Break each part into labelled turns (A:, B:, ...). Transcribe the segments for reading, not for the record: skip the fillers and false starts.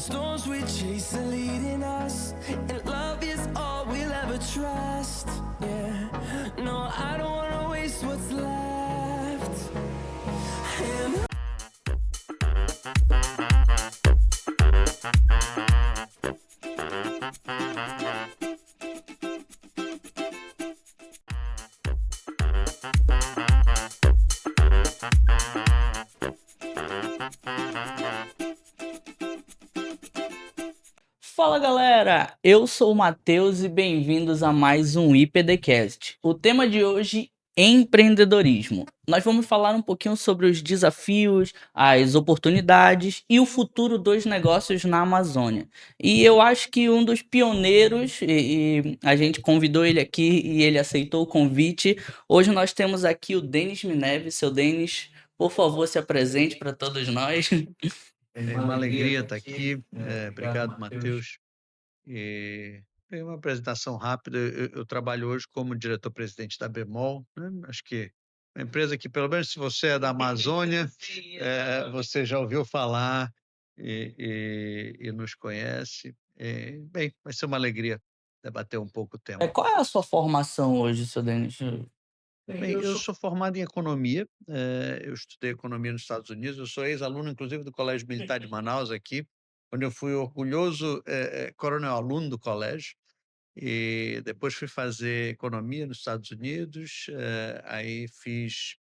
A: storms we chase are leading us, and love is all we'll ever trust. Yeah, no, I don't wanna waste what's left. And
B: Fala galera, eu sou o Matheus e bem-vindos a mais um IPDcast. O tema de hoje é empreendedorismo. Nós vamos falar um pouquinho sobre os desafios, as oportunidades e o futuro dos negócios na Amazônia. E eu acho que um dos pioneiros, e a gente convidou ele aqui e ele aceitou o convite. Hoje nós temos aqui o Denis Mineve. Seu Denis, por favor, se apresente para todos nós.
C: É uma alegria estar aqui. Obrigado, Matheus. E tem uma apresentação rápida. Eu trabalho hoje como diretor-presidente da Bemol, né? Acho que é uma empresa que, pelo menos se você é da Amazônia, você já ouviu falar e nos conhece. Bem, vai ser uma alegria debater um pouco o tema.
B: Qual é a sua formação hoje, seu Denis?
C: Bem, eu sou formado em economia, eu estudei economia nos Estados Unidos, eu sou ex-aluno, inclusive, do Colégio Militar de Manaus, aqui, onde eu fui orgulhoso coronel-aluno do colégio, e depois fui fazer economia nos Estados Unidos, aí fiz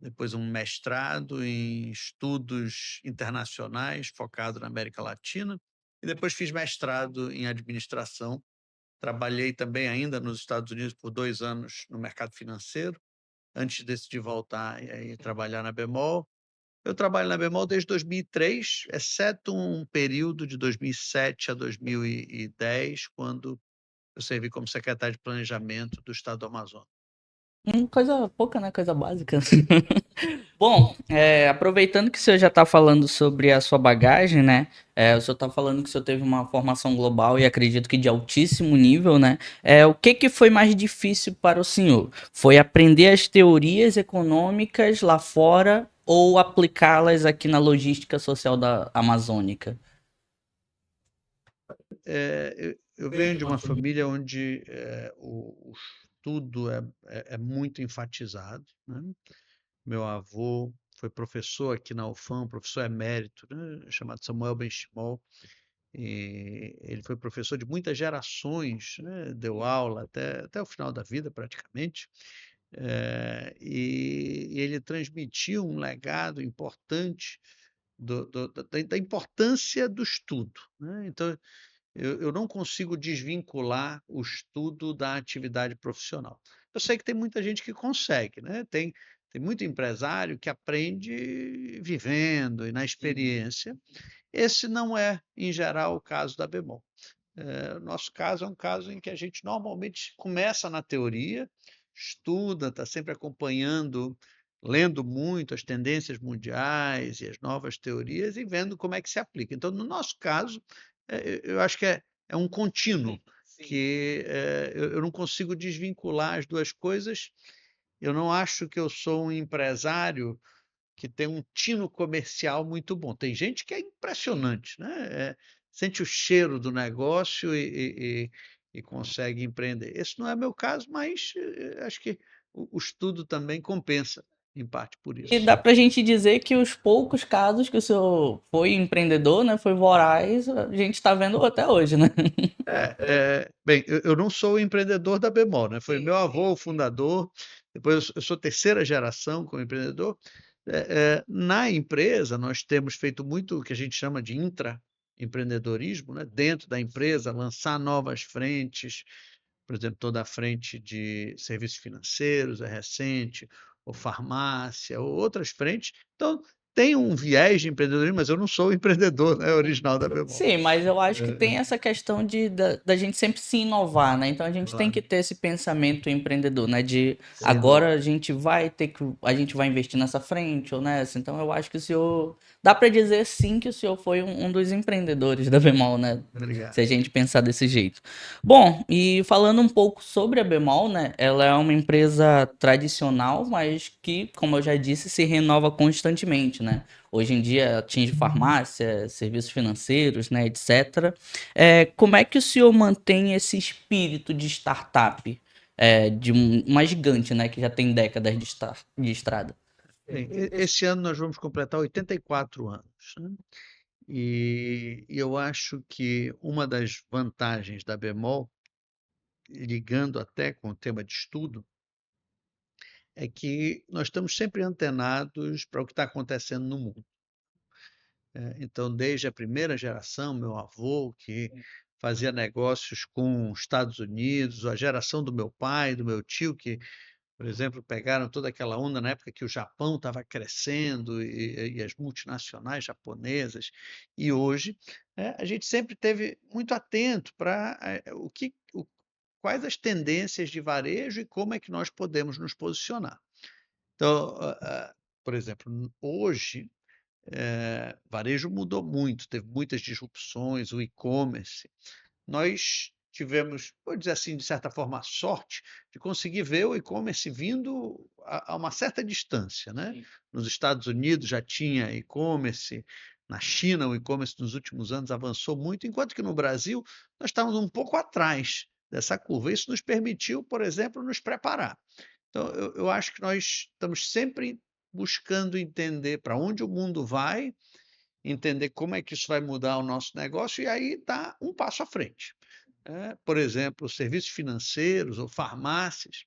C: depois um mestrado em estudos internacionais, focado na América Latina, e depois fiz mestrado em administração. Trabalhei também ainda nos Estados Unidos por 2 anos no mercado financeiro, antes de decidir voltar e aí trabalhar na Bemol. Eu trabalho na Bemol desde 2003, exceto um período de 2007 a 2010, quando eu servi como secretário de planejamento do estado do Amazonas.
B: Coisa pouca, né? Coisa básica. Bom, aproveitando que o senhor já está falando sobre a sua bagagem, né? O senhor está falando que o senhor teve uma formação global e acredito que de altíssimo nível, né? O que que foi mais difícil para o senhor? Foi aprender as teorias econômicas lá fora ou aplicá-las aqui na logística social da Amazônica?
C: Eu venho de uma família onde o estudo é muito enfatizado, né? Meu avô foi professor aqui na UFAM, professor emérito, né, chamado Samuel Benchimol, e ele foi professor de muitas gerações, né, deu aula até o final da vida, praticamente, e ele transmitiu um legado importante da importância do estudo, né? Então, eu não consigo desvincular o estudo da atividade profissional. Eu sei que tem muita gente que consegue, né? Tem muito empresário que aprende vivendo e na experiência. Esse não é, em geral, o caso da Bemol. O nosso caso é um caso em que a gente normalmente começa na teoria, estuda, está sempre acompanhando, lendo muito as tendências mundiais e as novas teorias e vendo como é que se aplica. Então, no nosso caso, eu acho que é um contínuo, que eu não consigo desvincular as duas coisas. Eu não acho que eu sou um empresário que tem um tino comercial muito bom. Tem gente que é impressionante, né? Sente o cheiro do negócio e consegue empreender. Esse não é meu caso, mas acho que o estudo também compensa, em parte por
B: E
C: isso.
B: dá pra gente dizer que os poucos casos que o senhor foi empreendedor, né, foi voraz, a gente tá vendo até hoje, né?
C: Bem, eu não sou o empreendedor da Bemol, né? Foi meu avô o fundador, depois eu sou terceira geração como empreendedor. Na empresa, nós temos feito muito o que a gente chama de intraempreendedorismo, né? Dentro da empresa, lançar novas frentes, por exemplo, toda a frente de serviços financeiros é recente, ou farmácia, ou outras frentes. Então, tem um viés de empreendedorismo, mas eu não sou o empreendedor, né, original da Bemol.
B: Sim, mas eu acho que tem essa questão da gente sempre se inovar, né? Então a gente tem
C: Claro,
B: que ter esse pensamento empreendedor, né? De
C: sem
B: agora
C: dúvida.
B: a gente vai investir nessa frente ou nessa. Então eu acho que o senhor, dá pra dizer sim que o senhor foi um dos empreendedores da Bemol, né? Se
C: Obrigado.
B: a gente pensar desse jeito. Bom, e falando um pouco sobre a Bemol, né? Ela é uma empresa tradicional, mas que, como eu já disse, se renova constantemente, né? Hoje em dia atinge farmácia, serviços financeiros, né, etc. Como é que o senhor mantém esse espírito de startup, de uma gigante, né, que já tem décadas de estrada?
C: Bem, esse ano nós vamos completar 84 anos, né? E eu acho que uma das vantagens da Bemol, ligando até com o tema de estudo, é que nós estamos sempre antenados para o que está acontecendo no mundo. Então, desde a primeira geração, meu avô, que fazia negócios com os Estados Unidos, a geração do meu pai, do meu tio, que, por exemplo, pegaram toda aquela onda na época que o Japão estava crescendo e as multinacionais japonesas, e hoje a gente sempre teve muito atento para quais as tendências de varejo e como é que nós podemos nos posicionar. Então, por exemplo, hoje varejo mudou muito, teve muitas disrupções, o e-commerce. Nós tivemos, vou dizer assim, de certa forma, a sorte de conseguir ver o e-commerce vindo a uma certa distância, né?
B: Sim.
C: Nos Estados Unidos já tinha e-commerce, na China o e-commerce nos últimos anos avançou muito, enquanto que no Brasil nós estávamos um pouco atrás dessa curva. Isso nos permitiu, por exemplo, nos preparar. Então, eu acho que nós estamos sempre buscando entender para onde o mundo vai, entender como é que isso vai mudar o nosso negócio e aí dar um passo à frente. Por exemplo, serviços financeiros ou farmácias,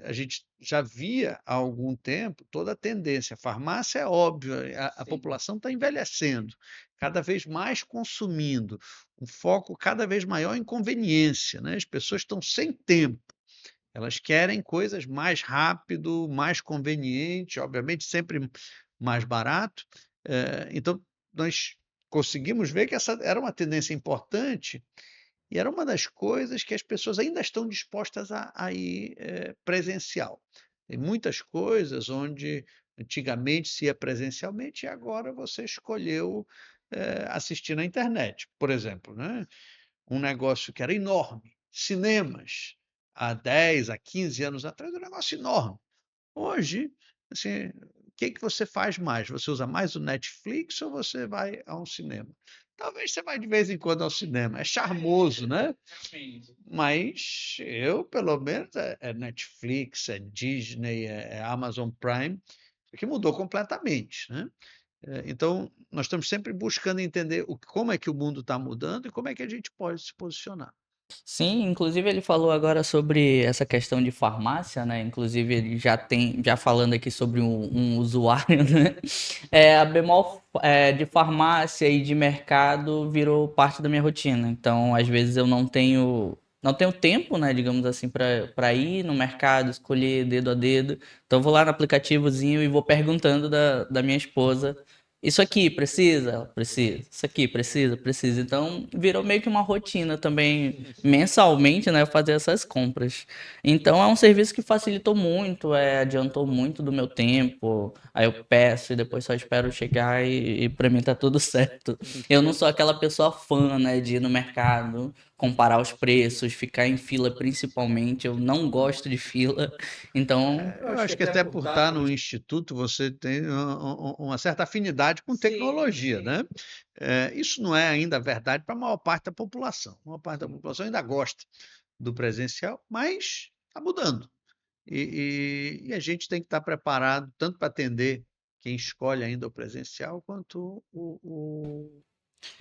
C: a gente já via há algum tempo toda a tendência. Farmácia é óbvio, a
B: Sim.
C: população está envelhecendo, cada vez mais consumindo, um foco cada vez maior em conveniência, né? As pessoas estão sem tempo. Elas querem coisas mais rápido, mais conveniente, obviamente sempre mais barato. Então, nós conseguimos ver que essa era uma tendência importante e era uma das coisas que as pessoas ainda estão dispostas a ir presencial. Tem muitas coisas onde antigamente se ia presencialmente e agora você escolheu assistir na internet. Por exemplo, né? Um negócio que era enorme, cinemas, há 10, há 15 anos atrás, era um negócio enorme. Hoje, assim, o que que você faz mais? Você usa mais o Netflix ou você vai a um cinema? Talvez você vá de vez em quando ao cinema, é charmoso, né?
B: Realmente.
C: Mas eu, pelo menos, é Netflix, é Disney, é Amazon Prime, que mudou completamente, né? Então, nós estamos sempre buscando entender como é que o mundo está mudando e como é que a gente pode se posicionar.
B: Sim, inclusive ele falou agora sobre essa questão de farmácia, né? Inclusive ele já falando aqui sobre um usuário, né? A bemol de farmácia e de mercado virou parte da minha rotina. Então, às vezes eu não tenho tempo, né, digamos assim, para ir no mercado, escolher dedo a dedo. Então, eu vou lá no aplicativozinho e vou perguntando da minha esposa. Isso aqui precisa? Ela precisa. Isso aqui precisa? Precisa. Então, virou meio que uma rotina também, mensalmente, né, fazer essas compras. Então, é um serviço que facilitou muito, adiantou muito do meu tempo. Aí eu peço e depois só espero chegar e para mim tá tudo certo. Eu não sou aquela pessoa fã, né, de ir no mercado, comparar os preços, ficar em fila principalmente. Eu não gosto de fila. Então, eu
C: Eu
B: acho que
C: acho que
B: até
C: até
B: por
C: por
B: estar
C: estar
B: no
C: no instituto você tem uma certa afinidade com tecnologia,
B: sim.
C: né? Isso não é ainda verdade para a maior parte da população. A maior parte da população ainda gosta do presencial, mas está mudando. E a gente tem que estar preparado tanto para atender quem escolhe ainda o presencial, quanto o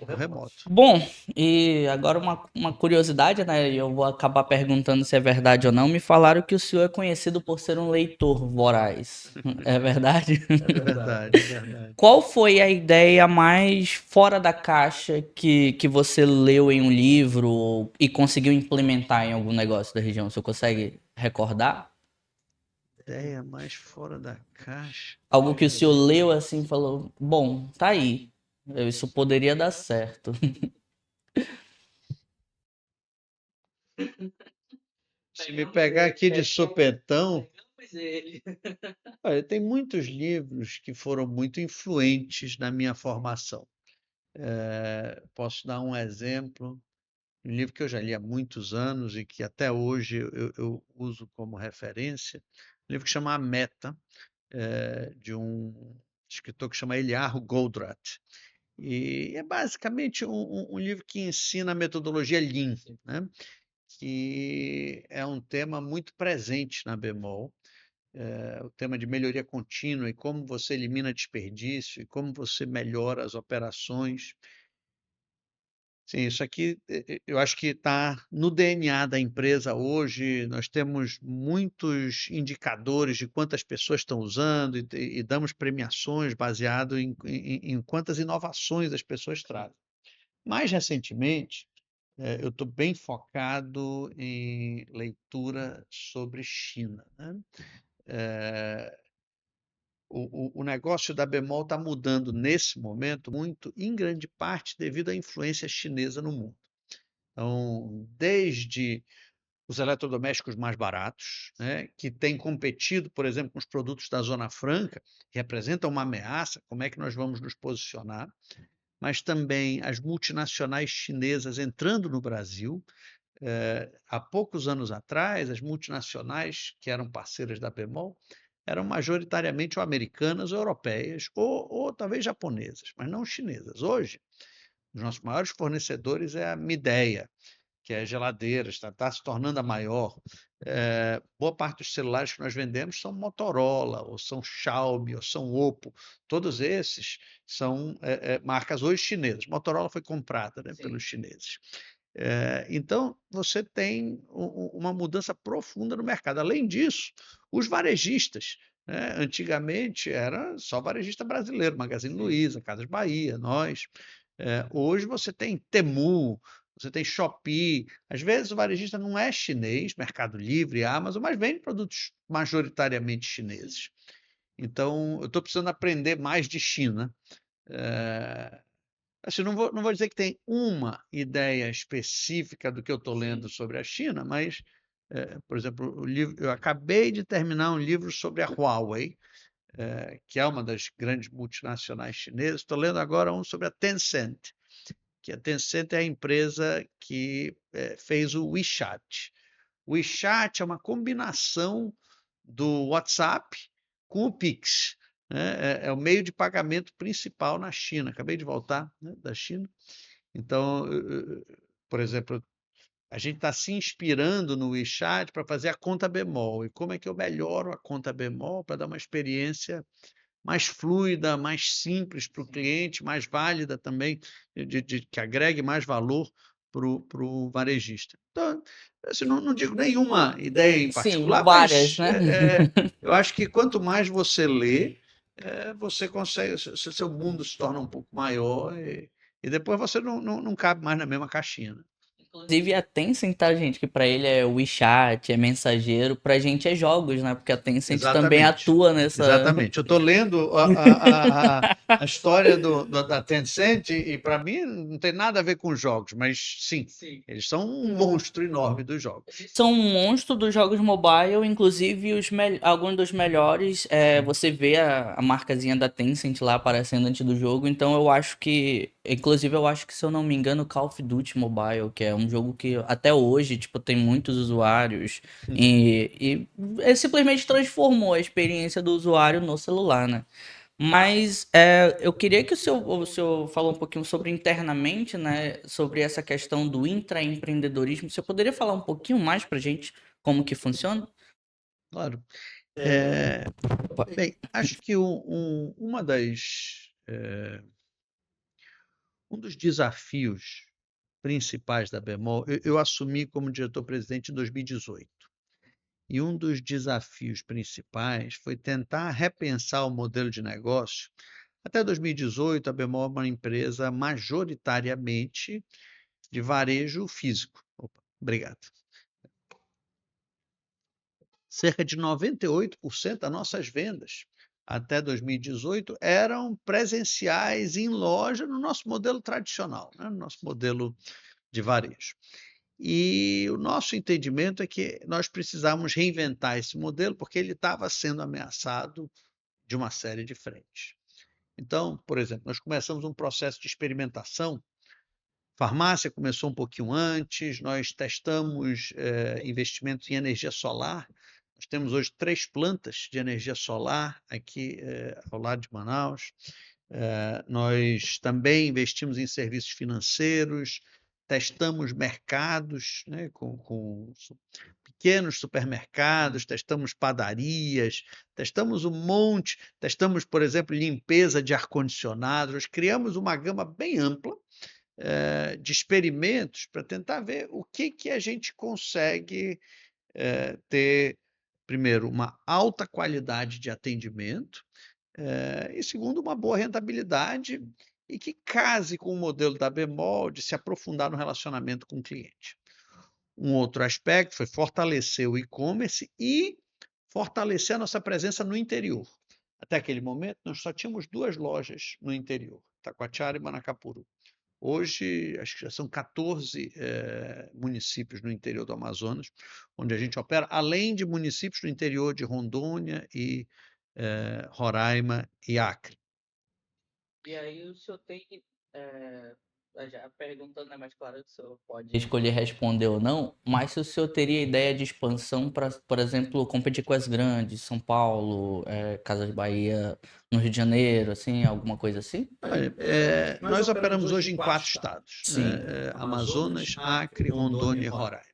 C: remoto.
B: Bom, e agora uma curiosidade, né? E eu vou acabar perguntando se é verdade ou não. Me falaram que o senhor é conhecido por ser um leitor voraz. É verdade?
C: É verdade, é verdade.
B: Qual foi a ideia mais fora da caixa que você leu em um livro e conseguiu implementar em algum negócio da região? Você consegue recordar?
C: Ideia mais fora da caixa.
B: Algo que o senhor leu assim e falou: bom, tá aí. Isso poderia dar certo.
C: Se me pegar aqui de supetão, olha, tem muitos livros que foram muito influentes na minha formação. Posso dar um exemplo, um livro que eu já li há muitos anos e que até hoje eu uso como referência, um livro que chama A Meta, de um escritor que chama Eliyahu Goldratt. E é basicamente um livro que ensina a metodologia Lean, né? Que é um tema muito presente na Bemol, o tema de melhoria contínua e como você elimina desperdício e como você melhora as operações. Sim, isso aqui eu acho que está no DNA da empresa hoje. Nós temos muitos indicadores de quantas pessoas estão usando e damos premiações baseado em quantas inovações as pessoas trazem. Mais recentemente, eu estou bem focado em leitura sobre China, né? O negócio da Bemol está mudando nesse momento muito, em grande parte, devido à influência chinesa no mundo. Então, desde os eletrodomésticos mais baratos, né, que têm competido, por exemplo, com os produtos da Zona Franca, que representam uma ameaça, como é que nós vamos nos posicionar, mas também as multinacionais chinesas entrando no Brasil. Há poucos anos atrás, as multinacionais que eram parceiras da Bemol eram majoritariamente ou americanas ou europeias, ou talvez japonesas, mas não chinesas. Hoje, os nossos maiores fornecedores é a Midea, que é geladeira, está se tornando a maior. Boa parte dos celulares que nós vendemos são Motorola, ou são Xiaomi, ou são Oppo. Todos esses são marcas hoje chinesas. Motorola foi comprada, né, pelos chineses. Então, você tem uma mudança profunda no mercado. Além disso, os varejistas, né, antigamente era só varejista brasileiro, Magazine Luiza, Casas Bahia, nós. Hoje você tem Temu, você tem Shopee. Às vezes o varejista não é chinês, Mercado Livre, Amazon, mas vende produtos majoritariamente chineses. Então, eu estou precisando aprender mais de China. Assim, não vou dizer que tem uma ideia específica do que eu estou lendo sobre a China, mas, por exemplo, eu acabei de terminar um livro sobre a Huawei, que é uma das grandes multinacionais chinesas. Estou lendo agora um sobre a Tencent, que a Tencent é a empresa que fez o WeChat. O WeChat é uma combinação do WhatsApp com o Pix, né? É o meio de pagamento principal na China. Acabei de voltar, né, da China. Então, por exemplo, a gente está se inspirando no WeChat para fazer a conta bemol. E como é que eu melhoro a conta bemol para dar uma experiência mais fluida, mais simples para o cliente, mais válida também, que agregue mais valor para o varejista. Então, assim, não digo nenhuma ideia em
B: Sim,
C: particular,
B: várias,
C: mas
B: né?
C: eu acho que quanto mais você lê, você consegue, seu mundo se torna um pouco maior e depois você não cabe mais na mesma caixinha, né?
B: Inclusive a Tencent, tá, gente? Que pra ele é WeChat, é mensageiro, pra gente é jogos, né? Porque a Tencent também
C: Exatamente.
B: atua nessa.
C: Exatamente. Eu estou lendo a história da Tencent e para mim não tem nada a ver com jogos, mas sim, eles são um monstro enorme dos jogos.
B: São um monstro dos jogos mobile, inclusive alguns dos melhores. Você vê a marcazinha da Tencent lá aparecendo antes do jogo. Então eu acho que. Inclusive, eu acho que, se eu não me engano, Call of Duty Mobile, que é um jogo que até hoje, tipo, tem muitos usuários. E simplesmente transformou a experiência do usuário no celular, né? Mas eu queria que o senhor falou um pouquinho sobre internamente, né? Sobre essa questão do intraempreendedorismo. Você poderia falar um pouquinho mais pra gente como que funciona?
C: Claro.
B: Opa.
C: Bem, acho que um dos desafios principais da Bemol, eu assumi como diretor-presidente em 2018. E um dos desafios principais foi tentar repensar o modelo de negócio. Até 2018, a Bemol é uma empresa majoritariamente de varejo físico. Opa, obrigado. Cerca de 98% das nossas vendas até 2018 eram presenciais em loja no nosso modelo tradicional, né? No nosso modelo de varejo. E o nosso entendimento é que nós precisávamos reinventar esse modelo porque ele estava sendo ameaçado de uma série de frentes. Então, por exemplo, nós começamos um processo de experimentação. Farmácia começou um pouquinho antes, nós testamos investimentos em energia solar. Nós temos hoje 3 plantas de energia solar aqui ao lado de Manaus. Nós também investimos em serviços financeiros, testamos mercados, né, com pequenos supermercados, testamos padarias, testamos um monte, testamos, por exemplo, limpeza de ar-condicionado. Nós criamos uma gama bem ampla de experimentos para tentar ver o que a gente consegue ter, primeiro, uma alta qualidade de atendimento, e segundo, uma boa rentabilidade e que case com o modelo da Bemol de se aprofundar no relacionamento com o cliente. Um outro aspecto foi fortalecer o e-commerce e fortalecer a nossa presença no interior. Até aquele momento, nós só tínhamos 2 lojas no interior, Taquatiara e Manacapuru. Hoje, acho que já são 14 municípios no interior do Amazonas, onde a gente opera, além de municípios do interior de Rondônia e Roraima e Acre.
B: E aí o senhor tem, já perguntando, né, mas claro que o senhor pode escolher responder ou não, mas se o senhor teria ideia de expansão para, por exemplo, competir com as grandes, São Paulo, Casas Bahia, no Rio de Janeiro, assim, alguma coisa assim?
C: Olha, nós operamos hoje em 4 estados,
B: Sim.
C: né? Amazonas, Acre, Rondônia e Roraima.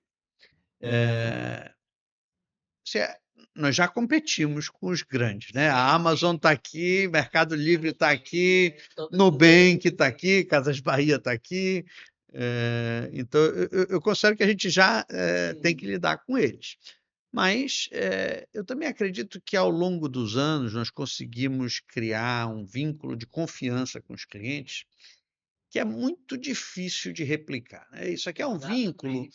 C: Nós já competimos com os grandes, né? A Amazon está aqui, Mercado Livre está aqui, Nubank está aqui, Casas Bahia está aqui. Então, eu considero que a gente já tem que lidar com eles. Mas eu também acredito que ao longo dos anos nós conseguimos criar um vínculo de confiança com os clientes que é muito difícil de replicar, né? Isso aqui é um vínculo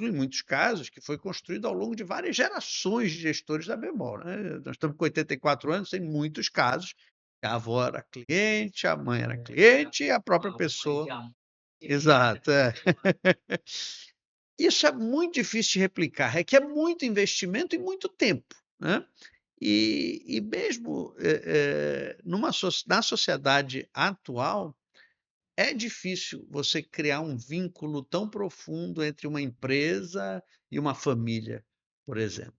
C: em muitos casos que foi construído ao longo de várias gerações de gestores da Bemol, né? Nós estamos com 84 anos, tem muitos casos que a avó era cliente, a mãe era cliente e a própria pessoa. Exato, Isso é muito difícil de replicar, requer muito investimento e muito tempo, né? E mesmo na sociedade atual, é difícil você criar um vínculo tão profundo entre uma empresa e uma família, por exemplo.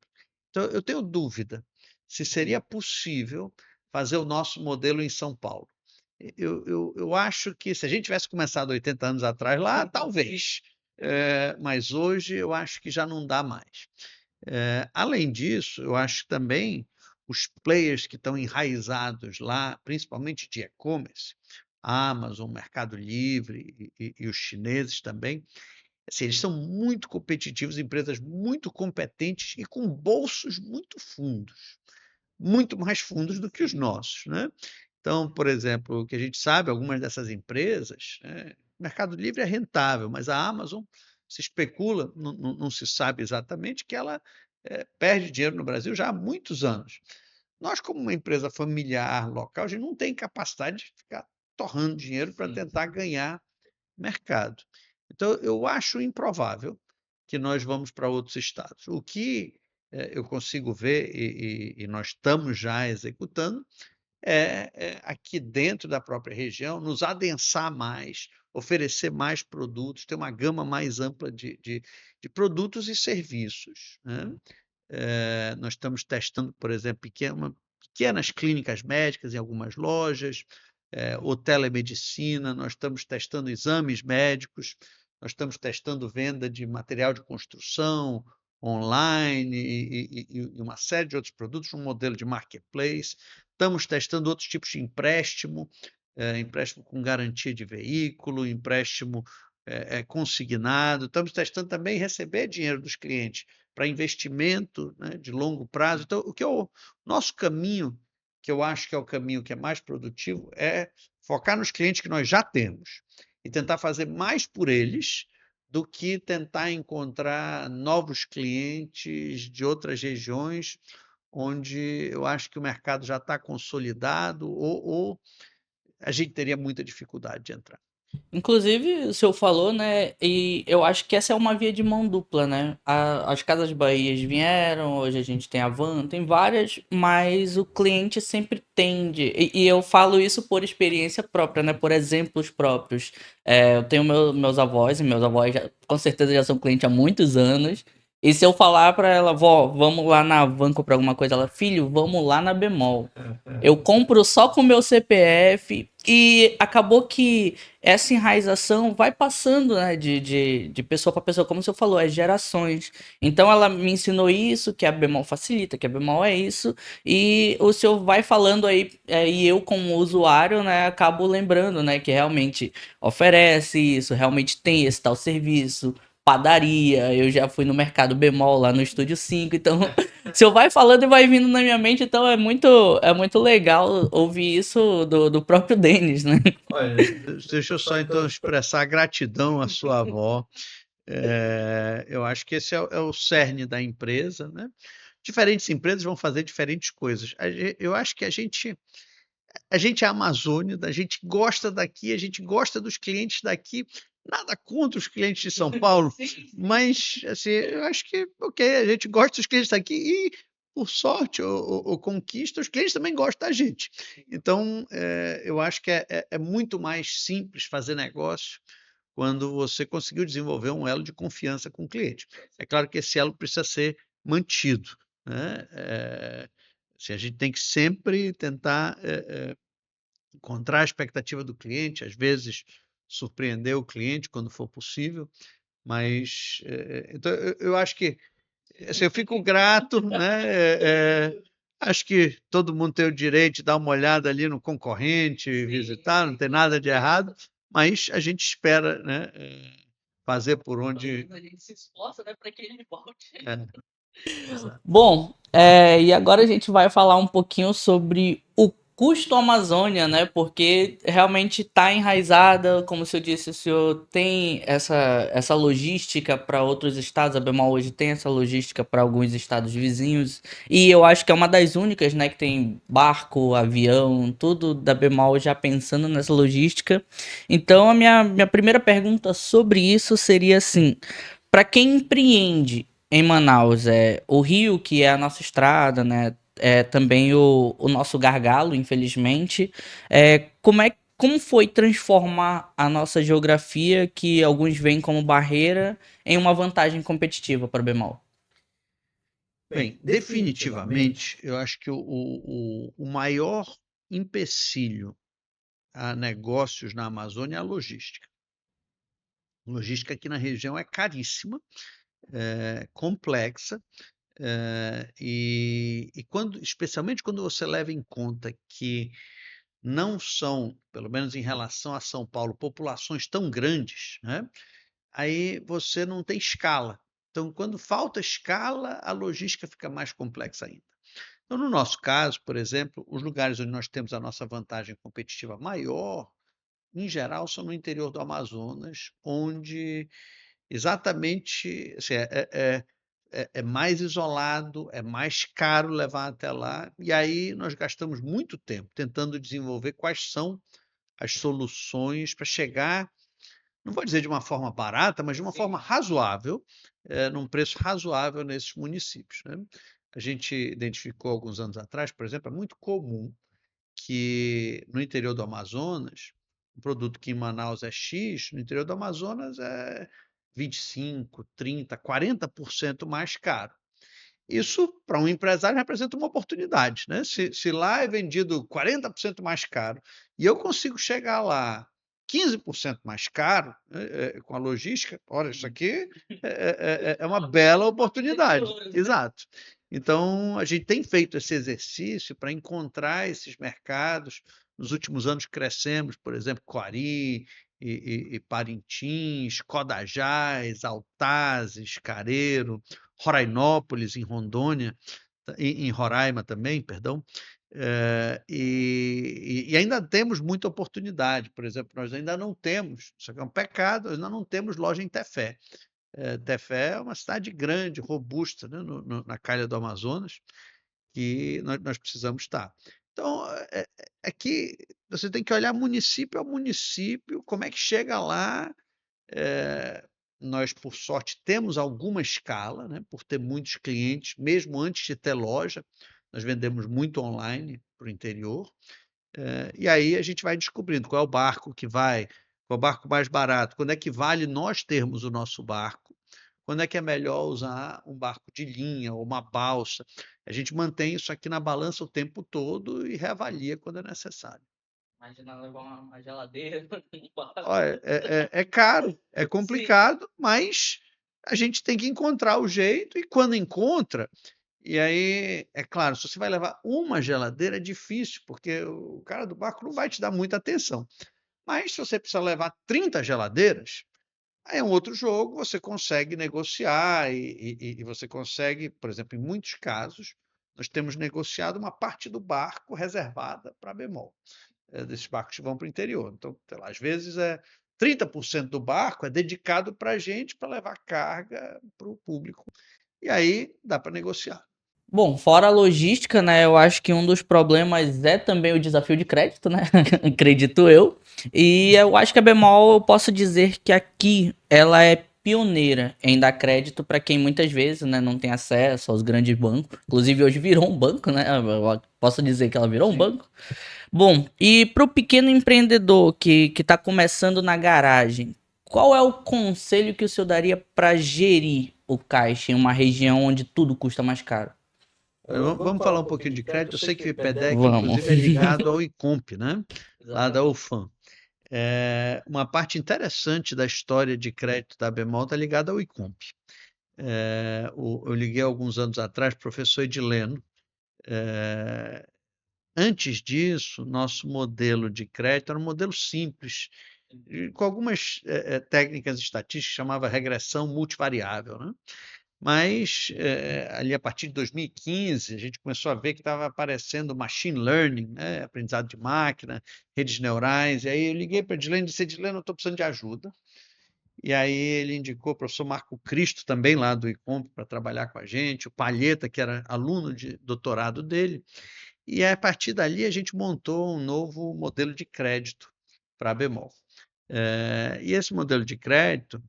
C: Então, eu tenho dúvida se seria possível fazer o nosso modelo em São Paulo. Eu acho que se a gente tivesse começado 80 anos atrás lá, talvez. Mas hoje eu acho que já não dá mais. Além disso, eu acho também os players que estão enraizados lá, principalmente de e-commerce, Amazon, Mercado Livre e os chineses também, assim, eles são muito competitivos, empresas muito competentes e com bolsos muito mais fundos do que os nossos, né? Então, por exemplo, o que a gente sabe, algumas dessas empresas, o Mercado Livre é rentável, mas a Amazon se especula, não se sabe exatamente, que ela perde dinheiro no Brasil já há muitos anos. Nós, como uma empresa familiar local, a gente não tem capacidade de ficar torrando dinheiro para tentar ganhar mercado. Então, eu acho improvável que nós vamos para outros estados. O que eu consigo ver, e nós estamos já executando, aqui dentro da própria região, nos adensar mais, oferecer mais produtos, ter uma gama mais ampla de produtos e serviços, né? Nós estamos testando, por exemplo, pequenas clínicas médicas em algumas lojas, ou telemedicina, nós estamos testando exames médicos, nós estamos testando venda de material de construção online e uma série de outros produtos, um modelo de marketplace. Estamos testando outros tipos de empréstimo, empréstimo com garantia de veículo, empréstimo consignado. Estamos testando também receber dinheiro dos clientes para investimento, né, de longo prazo. Então, o nosso caminho, que eu acho que é o caminho que é mais produtivo, é focar nos clientes que nós já temos e tentar fazer mais por eles do que tentar encontrar novos clientes de outras regiões onde eu acho que o mercado já está consolidado ou a gente teria muita dificuldade de entrar.
B: Inclusive, o senhor falou, né? E eu acho que essa é uma via de mão dupla, né? As Casas Bahias vieram, hoje a gente tem a Van, tem várias, mas o cliente sempre tende. E eu falo isso por experiência própria, né? Por exemplos próprios. Eu tenho meus avós, e meus avós com certeza já são clientes há muitos anos. E se eu falar pra ela, vó, vamos lá na van comprar alguma coisa, ela, filho, vamos lá na Bemol. Eu compro só com o meu CPF e acabou que essa enraização vai passando, né, de pessoa para pessoa, como você falou, é gerações. Então ela me ensinou isso, que a Bemol facilita, que a Bemol é isso, e o senhor vai falando aí, e eu como usuário, né, acabo lembrando, né, que realmente oferece isso, realmente tem esse tal serviço, padaria, eu já fui no Mercado Bemol lá no Estúdio 5, então se eu vai falando e vai vindo na minha mente, então é muito legal ouvir isso do próprio Denis, né?
C: Olha, deixa eu só então expressar gratidão à sua avó. Eu acho que esse é o cerne da empresa, né? Diferentes empresas vão fazer diferentes coisas. Eu acho que a gente é amazônida, a gente gosta daqui, a gente gosta dos clientes daqui. Nada contra os clientes de São Paulo, mas assim, eu acho que, ok, a gente gosta dos clientes daqui e, por sorte ou conquista, os clientes também gostam da gente. Então, eu acho que é muito mais simples fazer negócio quando você conseguiu desenvolver um elo de confiança com o cliente. É claro que esse elo precisa ser mantido, né? Assim, a gente tem que sempre tentar encontrar a expectativa do cliente, às vezes surpreender o cliente quando for possível, mas então eu acho que assim, eu fico grato, né? Acho que todo mundo tem o direito de dar uma olhada ali no concorrente, visitar, não tem nada de errado, mas a gente espera, né, fazer por onde.
B: A gente se esforça, né, para que ele volte.
C: É, exato.
B: Bom, e agora a gente vai falar um pouquinho sobre o custo Amazônia, né? Porque realmente está enraizada, como o senhor disse, o senhor tem essa logística para outros estados, a Bemol hoje tem essa logística para alguns estados vizinhos, e eu acho que é uma das únicas, né, que tem barco, avião, tudo da Bemol já pensando nessa logística. Então a minha primeira pergunta sobre isso seria assim, para quem empreende em Manaus, o Rio, que é a nossa estrada, né? É também o nosso gargalo, infelizmente. Como foi transformar a nossa geografia, que alguns veem como barreira, em uma vantagem competitiva para o Bemol?
C: Bem, definitivamente, eu acho que o maior empecilho a negócios na Amazônia é a logística. Logística aqui na região é caríssima, complexa, especialmente quando você leva em conta que não são, pelo menos em relação a São Paulo, populações tão grandes, né? Aí você não tem escala. Então, quando falta escala, a logística fica mais complexa ainda. Então, no nosso caso, por exemplo, os lugares onde nós temos a nossa vantagem competitiva maior, em geral, são no interior do Amazonas, onde exatamente assim, é mais isolado, é mais caro levar até lá, e aí nós gastamos muito tempo tentando desenvolver quais são as soluções para chegar, não vou dizer de uma forma barata, mas de uma forma razoável, num preço razoável nesses municípios, né? A gente identificou alguns anos atrás, por exemplo, é muito comum que no interior do Amazonas, um produto que em Manaus é X, no interior do Amazonas é 25, 30, 40% mais caro. Isso, para um empresário, representa uma oportunidade, né? Se lá é vendido 40% mais caro e eu consigo chegar lá 15% mais caro, com a logística, olha, isso aqui é uma bela oportunidade. Exato. Então, a gente tem feito esse exercício para encontrar esses mercados. Nos últimos anos crescemos, por exemplo, Coari e Parintins, Codajás, Altazes, Careiro, Rorainópolis, em Rondônia, em Roraima também, perdão, e ainda temos muita oportunidade. Por exemplo, nós ainda não temos, isso aqui é um pecado, nós ainda não temos loja em Tefé. Tefé é uma cidade grande, robusta, né, na calha do Amazonas, que nós precisamos estar. Então, aqui você tem que olhar município a município, como é que chega lá. Nós, por sorte, temos alguma escala, né, por ter muitos clientes, mesmo antes de ter loja, nós vendemos muito online para o interior, e aí a gente vai descobrindo qual é o barco que vai, qual é o barco mais barato, quando é que vale nós termos o nosso barco, quando é que é melhor usar um barco de linha ou uma balsa. A gente mantém isso aqui na balança o tempo todo e reavalia quando é necessário.
B: Imagina levar uma geladeira, um barco.
C: Olha, é caro, é
B: Sim.
C: complicado, mas a gente tem que encontrar o jeito e quando encontra, e aí, é claro, se você vai levar uma geladeira é difícil, porque o cara do barco não vai te dar muita atenção. Mas se você precisa levar 30 geladeiras, aí é um outro jogo, você consegue negociar e você consegue, por exemplo, em muitos casos, nós temos negociado uma parte do barco reservada para bemol, desses barcos que vão para o interior. Então, sei lá, às vezes 30% do barco é dedicado para a gente, para levar carga para o público. E aí dá para negociar.
B: Bom, fora a logística, né? Eu acho que um dos problemas é também o desafio de crédito, né? Acredito eu. E eu acho que a Bemol, eu posso dizer que aqui ela é pioneira em dar crédito para quem muitas vezes, né, não tem acesso aos grandes bancos. Inclusive hoje virou um banco, né? Eu posso dizer que ela virou um
C: Sim.
B: banco. Bom, e para o pequeno empreendedor que está começando na garagem, qual é o conselho que o senhor daria para gerir o caixa em uma região onde tudo custa mais caro?
C: Vamos falar um pouquinho de crédito. Eu sei que o IPDEC,
B: Vamos.
C: inclusive, é ligado ao ICOMP, né? Lá da UFAM. Uma parte interessante da história de crédito da Bemol está ligada ao ICOMP. Eu liguei alguns anos atrás, professor Edileno. Antes disso, nosso modelo de crédito era um modelo simples, com algumas técnicas estatísticas, chamava regressão multivariável, né? Mas, ali a partir de 2015, a gente começou a ver que estava aparecendo machine learning, né, aprendizado de máquina, redes neurais, e aí eu liguei para Edilene e disse: "Edilene, eu estou precisando de ajuda". E aí ele indicou o professor Marco Cristo, também lá do ICOMP, para trabalhar com a gente, o Palheta, que era aluno de doutorado dele, e a partir dali a gente montou um novo modelo de crédito para a Bemol. E esse modelo de crédito,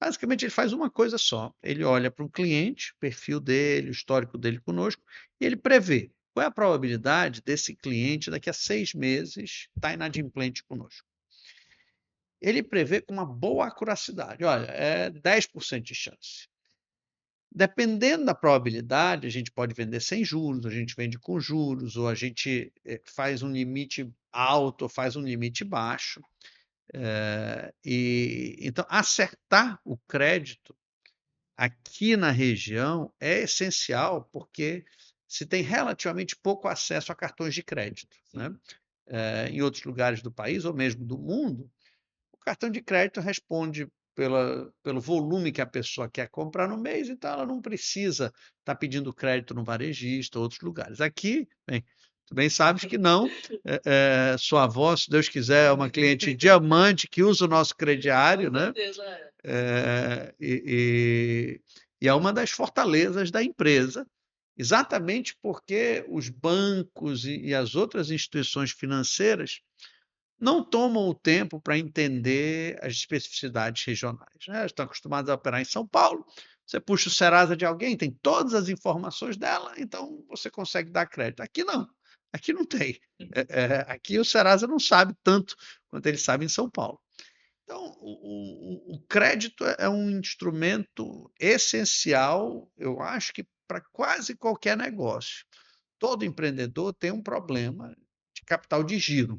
C: basicamente, ele faz uma coisa só: ele olha para um cliente, o perfil dele, o histórico dele conosco, e ele prevê qual é a probabilidade desse cliente, daqui a 6 meses, estar inadimplente conosco. Ele prevê com uma boa acuracidade. Olha, é 10% de chance. Dependendo da probabilidade, a gente pode vender sem juros, a gente vende com juros, ou a gente faz um limite alto, ou faz um limite baixo. Então, acertar o crédito aqui na região é essencial, porque se tem relativamente pouco acesso a cartões de crédito, né? Em outros lugares do país, ou mesmo do mundo, o cartão de crédito responde pelo volume que a pessoa quer comprar no mês, então ela não precisa estar pedindo crédito no varejista ou outros lugares. Aqui, bem, tu bem sabes que não. Sua avó, se Deus quiser, é uma cliente diamante que usa o nosso crediário, né? E é uma das fortalezas da empresa, exatamente porque os bancos e as outras instituições financeiras não tomam o tempo para entender as especificidades regionais, né? Estão acostumados a operar em São Paulo, você puxa o Serasa de alguém, tem todas as informações dela, então você consegue dar crédito. Aqui não, aqui não tem. Aqui o Serasa não sabe tanto quanto ele sabe em São Paulo. Então, o crédito é um instrumento essencial, eu acho que para quase qualquer negócio. Todo empreendedor tem um problema de capital de giro.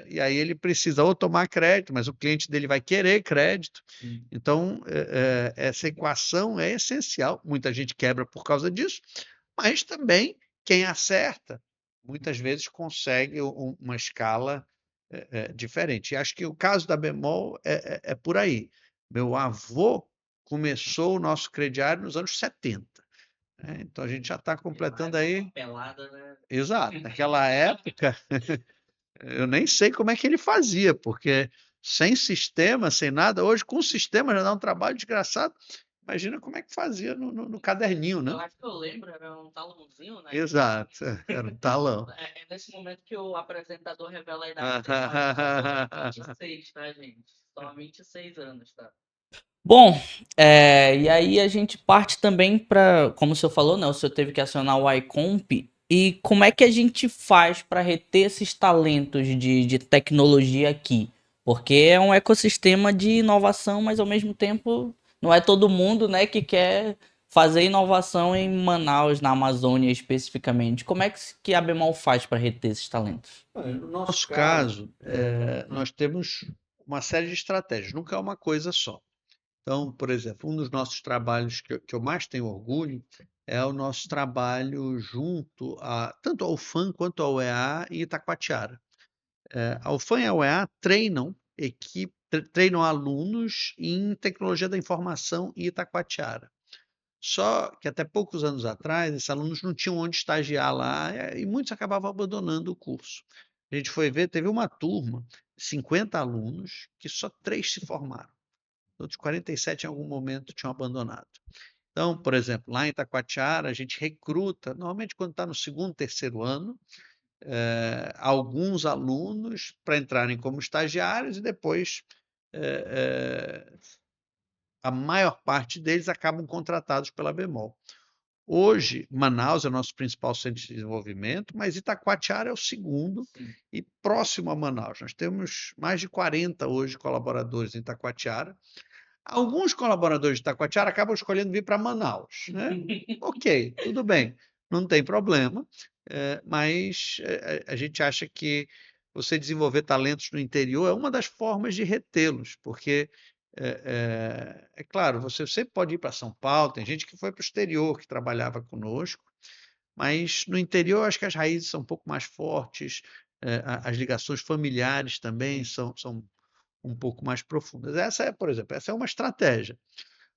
C: E aí ele precisa ou tomar crédito, mas o cliente dele vai querer crédito. Então, essa equação é essencial. Muita gente quebra por causa disso, mas também quem acerta, muitas vezes consegue uma escala diferente. E acho que o caso da Bemol é por aí. Meu avô começou o nosso crediário nos anos 70. Então a gente já está completando aí.
B: Pelada, né?
C: Exato. Naquela época, eu nem sei como é que ele fazia, porque sem sistema, sem nada, hoje com sistema já dá um trabalho desgraçado. Imagina como é que fazia no caderninho, né?
B: Eu acho que eu lembro, era um talãozinho, né?
C: Exato, era um talão.
B: É nesse momento que o apresentador revela a idade dele. Olha, eu sou 26, tá, gente? Só 26 anos, tá? Bom, e aí a gente parte também para, como o senhor falou, né? O senhor teve que acionar o iComp. E como é que a gente faz para reter esses talentos de tecnologia aqui? Porque é um ecossistema de inovação, mas ao mesmo tempo não é todo mundo, né, que quer fazer inovação em Manaus, na Amazônia especificamente. Como é que a Bemol faz para reter esses talentos?
C: No nosso caso, nós temos uma série de estratégias, nunca é uma coisa só. Então, por exemplo, um dos nossos trabalhos que eu mais tenho orgulho é o nosso trabalho junto tanto ao UFAM quanto ao UEA em Itacoatiara. A UFAM e a UEA treinam alunos em tecnologia da informação em Itacoatiara. Só que até poucos anos atrás, esses alunos não tinham onde estagiar lá e muitos acabavam abandonando o curso. A gente foi ver, teve uma turma, 50 alunos, que só 3 se formaram. Outros 47 em algum momento tinham abandonado. Então, por exemplo, lá em Itacoatiara, a gente recruta, normalmente quando está no segundo, terceiro ano, alguns alunos para entrarem como estagiários e depois a maior parte deles acabam contratados pela Bemol. Hoje, Manaus é o nosso principal centro de desenvolvimento, mas Itacoatiara é o segundo e próximo a Manaus. Nós temos mais de 40 hoje colaboradores em Itacoatiara. Alguns colaboradores de Itacoatiara acabam escolhendo vir para Manaus, né? Ok, tudo bem, não tem problema, mas a gente acha que você desenvolver talentos no interior é uma das formas de retê-los, porque é claro, você sempre pode ir para São Paulo, tem gente que foi para o exterior, que trabalhava conosco, mas no interior acho que as raízes são um pouco mais fortes, as ligações familiares também são um pouco mais profundas. Por exemplo, essa é uma estratégia.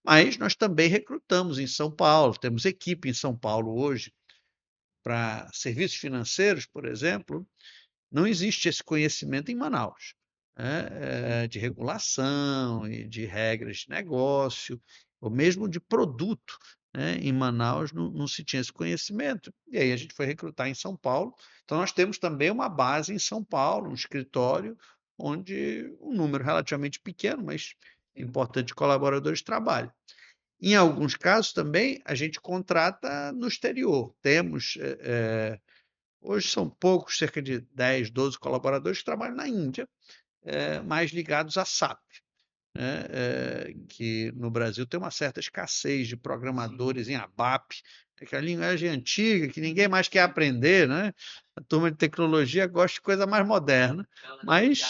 C: Mas nós também recrutamos em São Paulo, temos equipe em São Paulo hoje para serviços financeiros, por exemplo, não existe esse conhecimento em Manaus, né, de regulação e de regras de negócio, ou mesmo de produto, né? Em Manaus não se tinha esse conhecimento. E aí a gente foi recrutar em São Paulo. Então nós temos também uma base em São Paulo, um escritório, onde um número relativamente pequeno, mas importante de colaboradores trabalha. Em alguns casos também a gente contrata no exterior. Temos hoje são poucos, cerca de 10, 12 colaboradores que trabalham na Índia, mais ligados à SAP, né? Que no Brasil tem uma certa escassez de programadores em ABAP, que é a linguagem antiga, que ninguém mais quer aprender, né? A turma de tecnologia gosta de coisa mais moderna, mas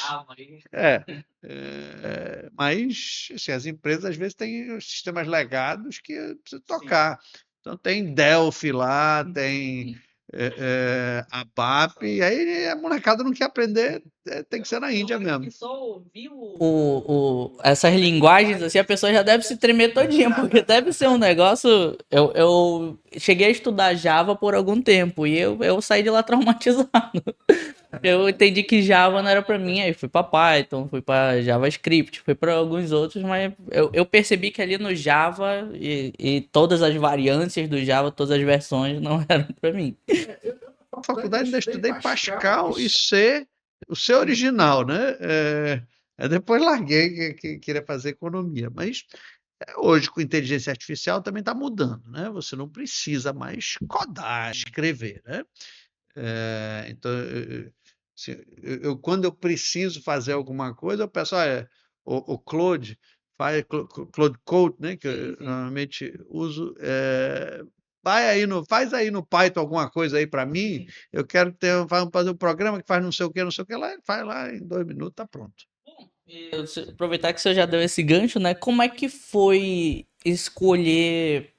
C: mas assim, as empresas às vezes têm os sistemas legados que precisa tocar. Então tem Delphi lá, tem ABAP, e aí a molecada não quer aprender, tem que ser na Índia mesmo.
B: Só ouvir essas linguagens, assim, a pessoa já deve se tremer todinha, porque deve ser um negócio. Eu cheguei a estudar Java por algum tempo e eu saí de lá traumatizado. Eu entendi que Java não era pra mim, aí fui pra Python, fui pra JavaScript, fui pra alguns outros, mas eu percebi que ali no Java e todas as variâncias do Java, todas as versões não eram pra mim.
C: Na faculdade ainda estudei Pascal e C, o C original, né? Depois larguei, que queria fazer economia, mas hoje com inteligência artificial também está mudando, né? Você não precisa mais codar, escrever, né? Então, quando eu preciso fazer alguma coisa, eu peço, olha, o Claude, Claude Code, né, que eu normalmente uso, faz aí no Python alguma coisa aí para mim, eu quero fazer um programa que faz não sei o que lá, ele faz lá em 2 minutos, tá pronto.
B: Aproveitar que você já deu esse gancho, né? Como é que foi escolher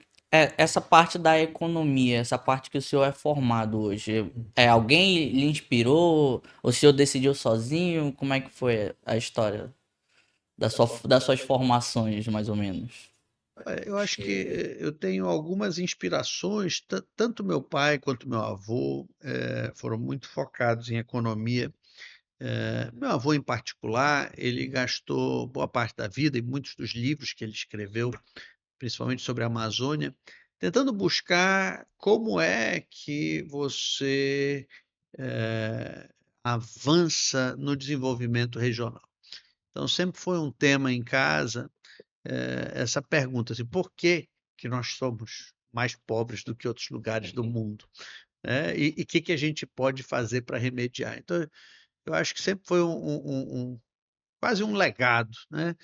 B: essa parte da economia, essa parte que o senhor é formado hoje? Alguém lhe inspirou? O senhor decidiu sozinho? Como é que foi a história das suas formações, mais ou menos?
C: Eu acho que eu tenho algumas inspirações, tanto meu pai quanto meu avô foram muito focados em economia. Meu avô, em particular, ele gastou boa parte da vida e muitos dos livros que ele escreveu, principalmente sobre a Amazônia, tentando buscar como é que você avança no desenvolvimento regional. Então, sempre foi um tema em casa, essa pergunta, assim, por que nós somos mais pobres do que outros lugares do mundo? Né? E o que a gente pode fazer para remediar? Então, eu acho que sempre foi quase um legado, né?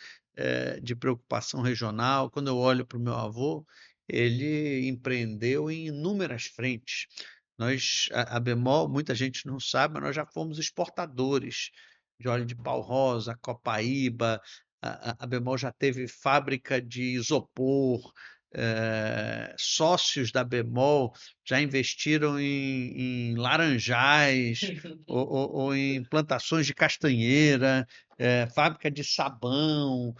C: de preocupação regional. Quando eu olho para o meu avô, ele empreendeu em inúmeras frentes. A Bemol, muita gente não sabe, mas nós já fomos exportadores de óleo de pau rosa, copaíba. A Bemol já teve fábrica de isopor. Sócios da Bemol já investiram em laranjais ou em plantações de castanheira, fábrica de sabão.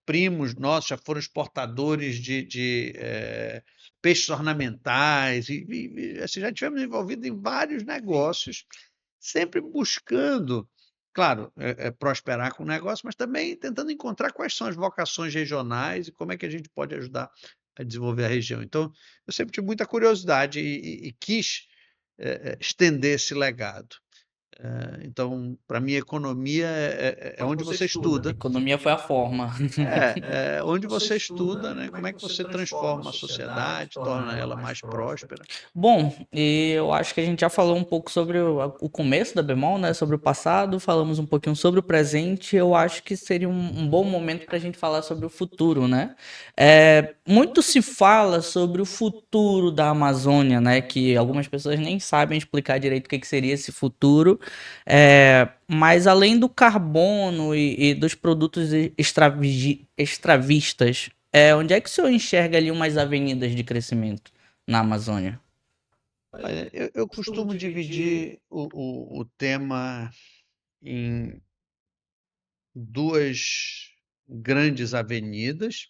C: Primos nossos já foram exportadores de peixes ornamentais, assim, já tivemos envolvidos em vários negócios, sempre buscando, claro, prosperar com o negócio, mas também tentando encontrar quais são as vocações regionais e como é que a gente pode ajudar a desenvolver a região. Então, eu sempre tive muita curiosidade e quis estender esse legado. Então, para mim, economia é onde você estuda.
B: Economia foi a forma.
C: Onde você estuda, né? Como é que você transforma a sociedade, torna ela mais próspera.
B: Bom, e eu acho que a gente já falou um pouco sobre o começo da Bemol, né? Sobre o passado, falamos um pouquinho sobre o presente. Eu acho que seria um bom momento para a gente falar sobre o futuro, né? Muito se fala sobre o futuro da Amazônia, né? Que algumas pessoas nem sabem explicar direito o que seria esse futuro. Mas além do carbono e dos produtos extravistas, onde é que o senhor enxerga ali umas avenidas de crescimento na Amazônia?
C: Olha, eu costumo dividir o tema em duas grandes avenidas,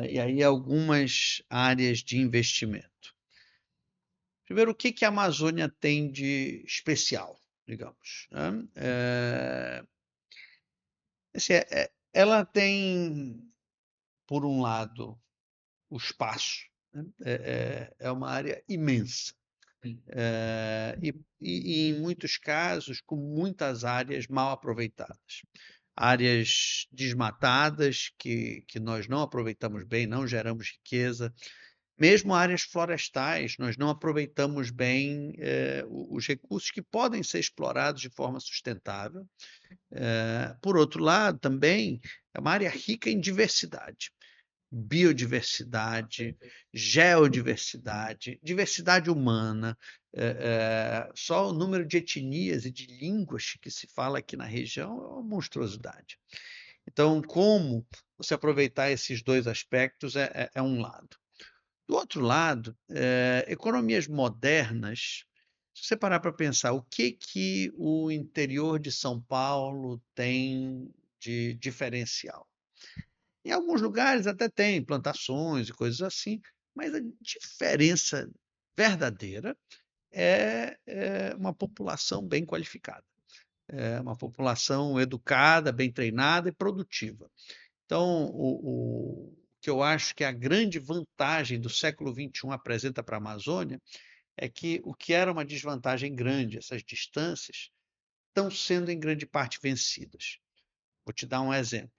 C: e aí algumas áreas de investimento. Primeiro, o que a Amazônia tem de especial, digamos, né? Assim, ela tem, por um lado, o espaço, né? É uma área imensa. E em muitos casos, com muitas áreas mal aproveitadas. Áreas desmatadas que nós não aproveitamos bem, não geramos riqueza. Mesmo áreas florestais, nós não aproveitamos bem os recursos que podem ser explorados de forma sustentável. Por outro lado, também é uma área rica em diversidade. Biodiversidade, geodiversidade, diversidade humana. Só o número de etnias e de línguas que se fala aqui na região é uma monstruosidade. Então, como você aproveitar esses dois aspectos é um lado. Do outro lado, economias modernas, se você parar para pensar, o que o interior de São Paulo tem de diferencial? Em alguns lugares até tem plantações e coisas assim, mas a diferença verdadeira é uma população bem qualificada, é uma população educada, bem treinada e produtiva. Então, o que eu acho que a grande vantagem do século XXI apresenta para a Amazônia é que o que era uma desvantagem grande, essas distâncias, estão sendo em grande parte vencidas. Vou te dar um exemplo.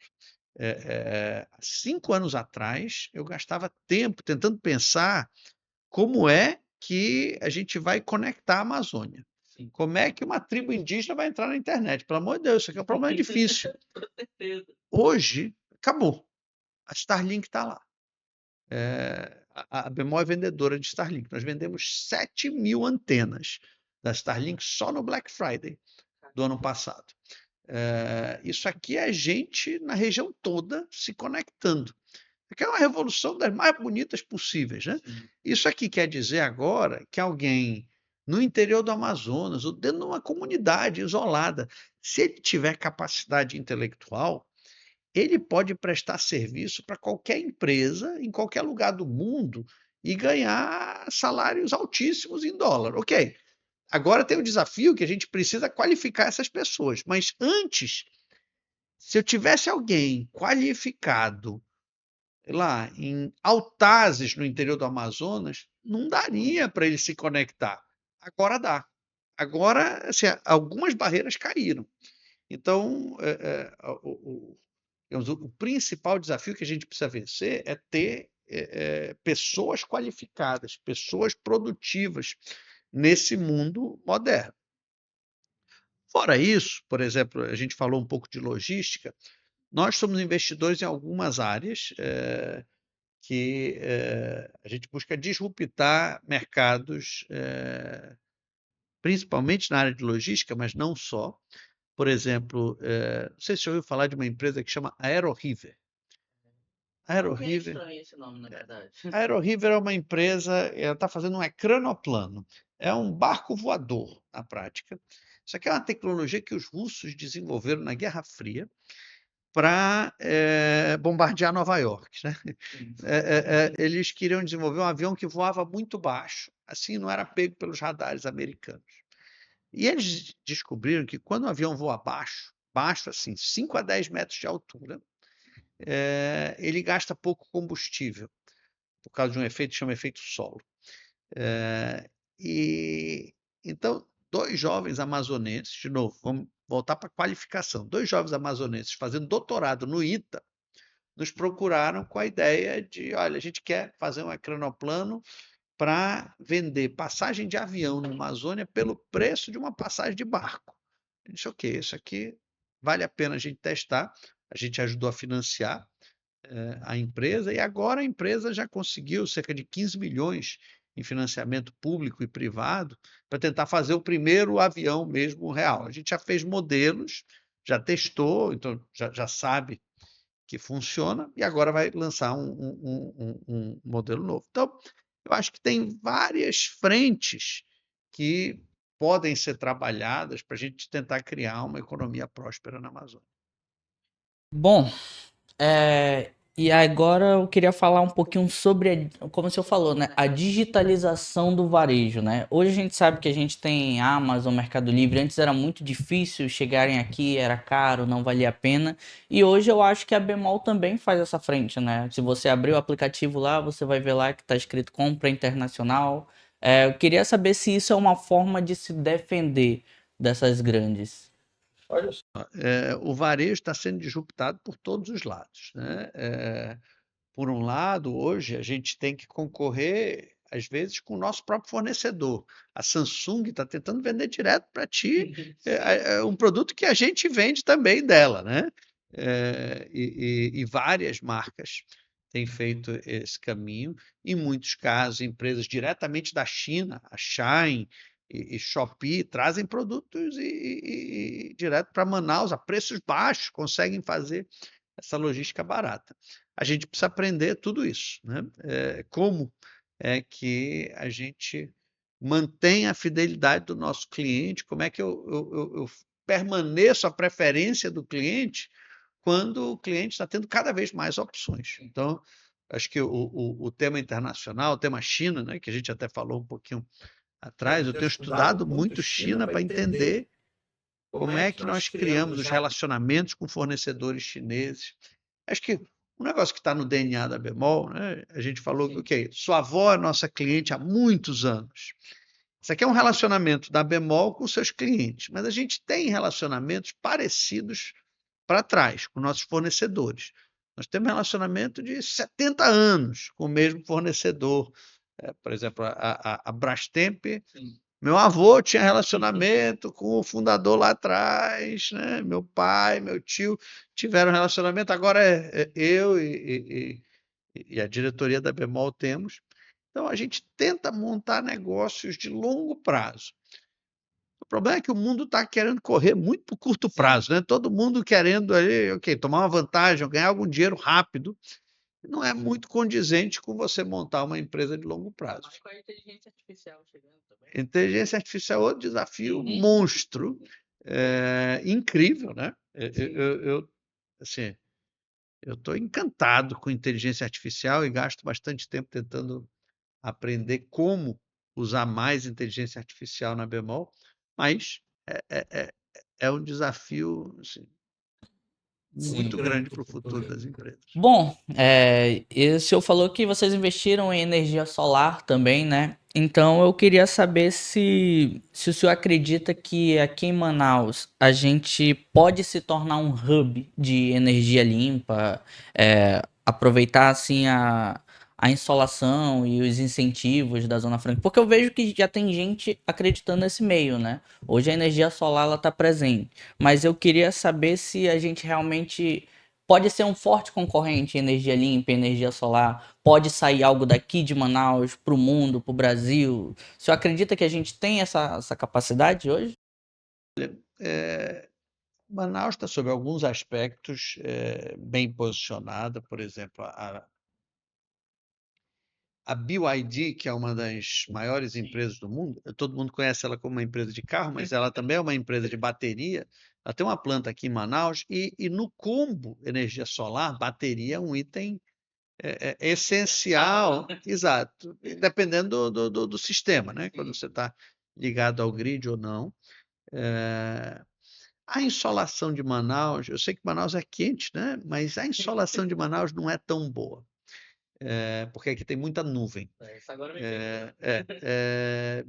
C: 5 anos atrás, eu gastava tempo tentando pensar como é que a gente vai conectar a Amazônia.
B: Sim.
C: Como é que uma tribo indígena vai entrar na internet? Pelo amor de Deus, isso aqui é um problema difícil.
B: Com certeza.
C: Hoje, acabou. A Starlink está lá. A Bemol é vendedora de Starlink. Nós vendemos 7.000 antenas da Starlink só no Black Friday do ano passado. Isso aqui é gente na região toda se conectando. Aqui é uma revolução das mais bonitas possíveis, né?
B: Sim.
C: Isso aqui quer dizer agora que alguém no interior do Amazonas ou dentro de uma comunidade isolada, se ele tiver capacidade intelectual, ele pode prestar serviço para qualquer empresa em qualquer lugar do mundo e ganhar salários altíssimos em dólar. Ok. Agora tem o desafio que a gente precisa qualificar essas pessoas, mas antes, se eu tivesse alguém qualificado lá em Autazes, no interior do Amazonas, não daria para ele se conectar. Agora dá. Agora, assim, algumas barreiras caíram. Então, digamos, o principal desafio que a gente precisa vencer é ter pessoas qualificadas, pessoas produtivas nesse mundo moderno. Fora isso, por exemplo, a gente falou um pouco de logística. Nós somos investidores em algumas áreas que a gente busca disruptar mercados, principalmente na área de logística, mas não só. Por exemplo, não sei se você ouviu falar de uma empresa que chama AeroRiver. AeroRiver,
B: estranho esse nome, na verdade.
C: a AeroRiver é uma empresa, ela está fazendo um ecranoplano. É um barco voador, na prática. Isso aqui é uma tecnologia que os russos desenvolveram na Guerra Fria para bombardear Nova York, né? Eles queriam desenvolver um avião que voava muito baixo, assim não era pego pelos radares americanos. E eles descobriram que quando o avião voa baixo, assim, 5 a 10 metros de altura, ele gasta pouco combustível, por causa de um efeito que chama efeito solo. E então, 2 jovens amazonenses, de novo, vamos voltar para a qualificação, 2 jovens amazonenses fazendo doutorado no ITA, nos procuraram com a ideia de: olha, a gente quer fazer um ecranoplano para vender passagem de avião na Amazônia pelo preço de uma passagem de barco. Eu disse: ok, isso aqui vale a pena a gente testar. A gente ajudou a financiar a empresa, e agora a empresa já conseguiu cerca de 15 milhões em financiamento público e privado para tentar fazer o primeiro avião mesmo real. A gente já fez modelos, já testou, então já sabe que funciona, e agora vai lançar um modelo novo. Então, eu acho que tem várias frentes que podem ser trabalhadas para a gente tentar criar uma economia próspera na Amazônia.
B: Bom, e agora eu queria falar um pouquinho sobre, como o senhor falou, né, a digitalização do varejo, né? Hoje a gente sabe que a gente tem Amazon, Mercado Livre. Antes era muito difícil chegarem aqui, era caro, não valia a pena. E hoje eu acho que a Bemol também faz essa frente, né? Se você abrir o aplicativo lá, você vai ver lá que está escrito compra internacional. Eu queria saber se isso é uma forma de se defender dessas grandes.
C: Olha só, o varejo está sendo disruptado por todos os lados, né? Por um lado, hoje a gente tem que concorrer, às vezes, com o nosso próprio fornecedor. A Samsung está tentando vender direto para ti um produto que a gente vende também dela, né? E várias marcas têm feito esse caminho. Em muitos casos, empresas diretamente da China, a Shein e Shopee, trazem produtos direto para Manaus a preços baixos, conseguem fazer essa logística barata. A gente precisa aprender tudo isso, né? Como é que a gente mantém a fidelidade do nosso cliente, como é que eu permaneço a preferência do cliente quando o cliente está tendo cada vez mais opções. Então, acho que o tema internacional, o tema China, né, que a gente até falou um pouquinho atrás, eu tenho estudado muito China para entender como é que nós criamos os relacionamentos com fornecedores chineses. Acho que um negócio que está no DNA da Bemol, né, a gente falou que, ok, sua avó é nossa cliente há muitos anos. Isso aqui é um relacionamento da Bemol com seus clientes, mas a gente tem relacionamentos parecidos para trás, com nossos fornecedores. Nós temos relacionamento de 70 anos com o mesmo fornecedor. Por exemplo, a Brastemp, meu avô tinha relacionamento com o fundador lá atrás, né? Meu pai, meu tio tiveram relacionamento, agora eu e a diretoria da Bemol temos. Então, a gente tenta montar negócios de longo prazo. O problema é que o mundo está querendo correr muito para o curto prazo, né? Todo mundo querendo ali, ok, tomar uma vantagem, ganhar algum dinheiro rápido. Não é muito condizente com você montar uma empresa de longo prazo.
B: Mas com a inteligência artificial chegando também.
C: Inteligência artificial é outro desafio monstro, incrível, né? Assim, eu estou encantado com inteligência artificial e gasto bastante tempo tentando aprender como usar mais inteligência artificial na Bemol, mas é um desafio assim, muito grande para o futuro das empresas.
B: Bom, e o senhor falou que vocês investiram em energia solar também, né? Então eu queria saber se o senhor acredita que aqui em Manaus a gente pode se tornar um hub de energia limpa, aproveitar assim a insolação e os incentivos da Zona Franca, porque eu vejo que já tem gente acreditando nesse meio, né? Hoje a energia solar ela está presente, mas eu queria saber se a gente realmente pode ser um forte concorrente em energia limpa, energia solar? Pode sair algo daqui de Manaus para o mundo, para o Brasil? O senhor acredita que a gente tem essa capacidade hoje?
C: É, Manaus está, sob alguns aspectos, bem posicionada. Por exemplo, a BYD, que é uma das maiores empresas do mundo, todo mundo conhece ela como uma empresa de carro, mas ela também é uma empresa de bateria. Ela tem uma planta aqui em Manaus e no combo energia solar, bateria é um item essencial, exato, dependendo do sistema, né? Quando você está ligado ao grid ou não. A insolação de Manaus, eu sei que Manaus é quente, né? Mas a insolação de Manaus não é tão boa, porque aqui tem muita nuvem.
B: Isso agora me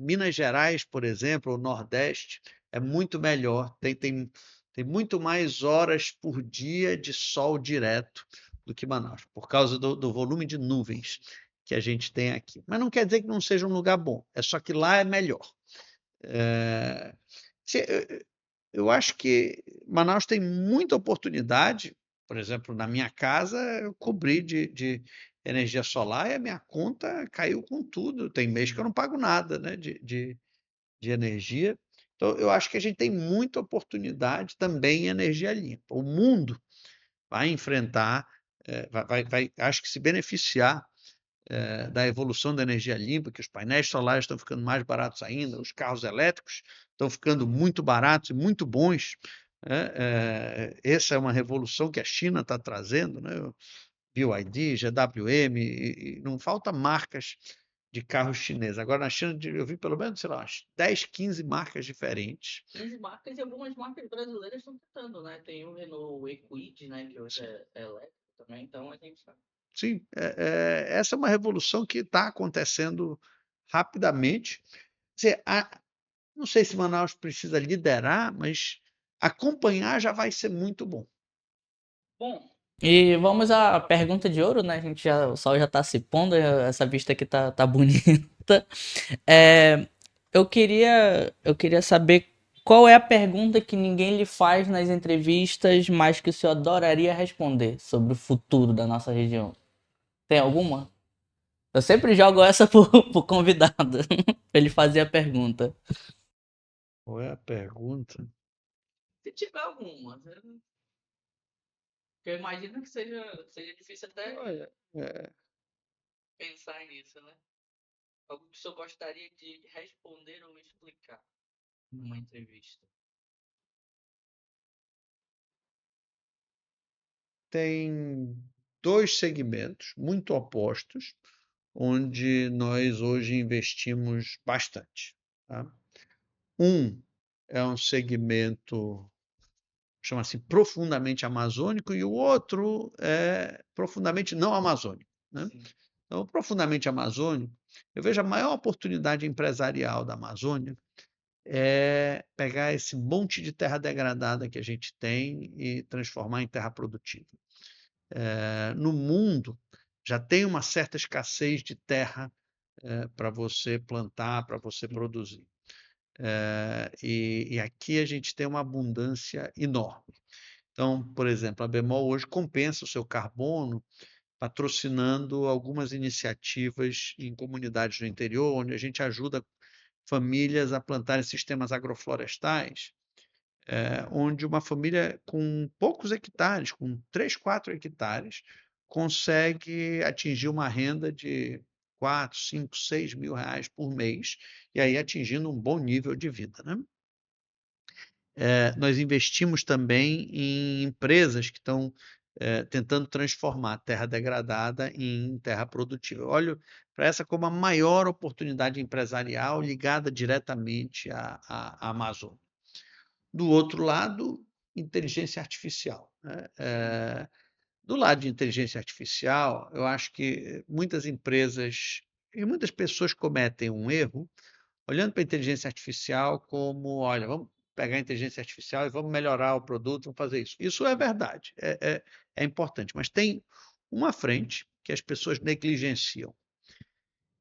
C: Minas Gerais, por exemplo, o Nordeste, é muito melhor, tem muito mais horas por dia de sol direto do que Manaus, por causa do volume de nuvens que a gente tem aqui. Mas não quer dizer que não seja um lugar bom, é só que lá é melhor. Eu acho que Manaus tem muita oportunidade. Por exemplo, na minha casa, eu cobri de energia solar e a minha conta caiu com tudo. Tem mês que eu não pago nada, né, de energia. Então, eu acho que a gente tem muita oportunidade também em energia limpa. O mundo vai enfrentar, acho que se beneficiar da evolução da energia limpa, que os painéis solares estão ficando mais baratos ainda, os carros elétricos estão ficando muito baratos e muito bons. Essa é uma revolução que a China está trazendo, né? BYD, GWM, e não falta marcas de carros chineses. Agora, na China, eu vi pelo menos, sei lá, umas 10, 15 marcas diferentes.
B: 15 marcas e algumas marcas brasileiras estão tentando, né? Tem o Renault Kwid, né? Que hoje é elétrico também, então a gente sabe.
C: Sim, essa é uma revolução que está acontecendo rapidamente. Quer dizer, não sei se Manaus precisa liderar, mas acompanhar já vai ser muito bom.
B: Bom, e vamos à pergunta de ouro, né? O sol já está se pondo, essa vista aqui tá bonita. Eu queria saber qual é a pergunta que ninguém lhe faz nas entrevistas, mas que o senhor adoraria responder sobre o futuro da nossa região. Tem alguma? Eu sempre jogo essa pro convidado, pra ele fazer a pergunta.
C: Qual é a pergunta?
B: Se tiver alguma, né? Porque eu imagino que seja difícil até
C: Olha,
B: pensar nisso, né? Algo que o senhor gostaria de responder ou explicar numa entrevista.
C: tem dois segmentos muito opostos, onde nós hoje investimos bastante. Tá? Um é um segmento, chama-se profundamente amazônico, e o outro é profundamente não amazônico. Né? Então, profundamente amazônico, eu vejo a maior oportunidade empresarial da Amazônia é pegar esse monte de terra degradada que a gente tem e transformar em terra produtiva. No mundo, já tem uma certa escassez de terra para você plantar, para você produzir. E aqui a gente tem uma abundância enorme. Então, por exemplo, a Bemol hoje compensa o seu carbono patrocinando algumas iniciativas em comunidades do interior, onde a gente ajuda famílias a plantarem sistemas agroflorestais, onde uma família com poucos hectares, com 3, 4 hectares, consegue atingir uma renda de 4, 5, 6 mil reais por mês, e aí atingindo um bom nível de vida. Né? Nós investimos também em empresas que estão tentando transformar a terra degradada em terra produtiva. Eu olho para essa como a maior oportunidade empresarial ligada diretamente à Amazônia. Do outro lado, inteligência artificial. Né? Do lado de inteligência artificial, eu acho que muitas empresas e muitas pessoas cometem um erro olhando para a inteligência artificial como, olha, vamos pegar a inteligência artificial e vamos melhorar o produto, vamos fazer isso. Isso é verdade, é importante, mas tem uma frente que as pessoas negligenciam.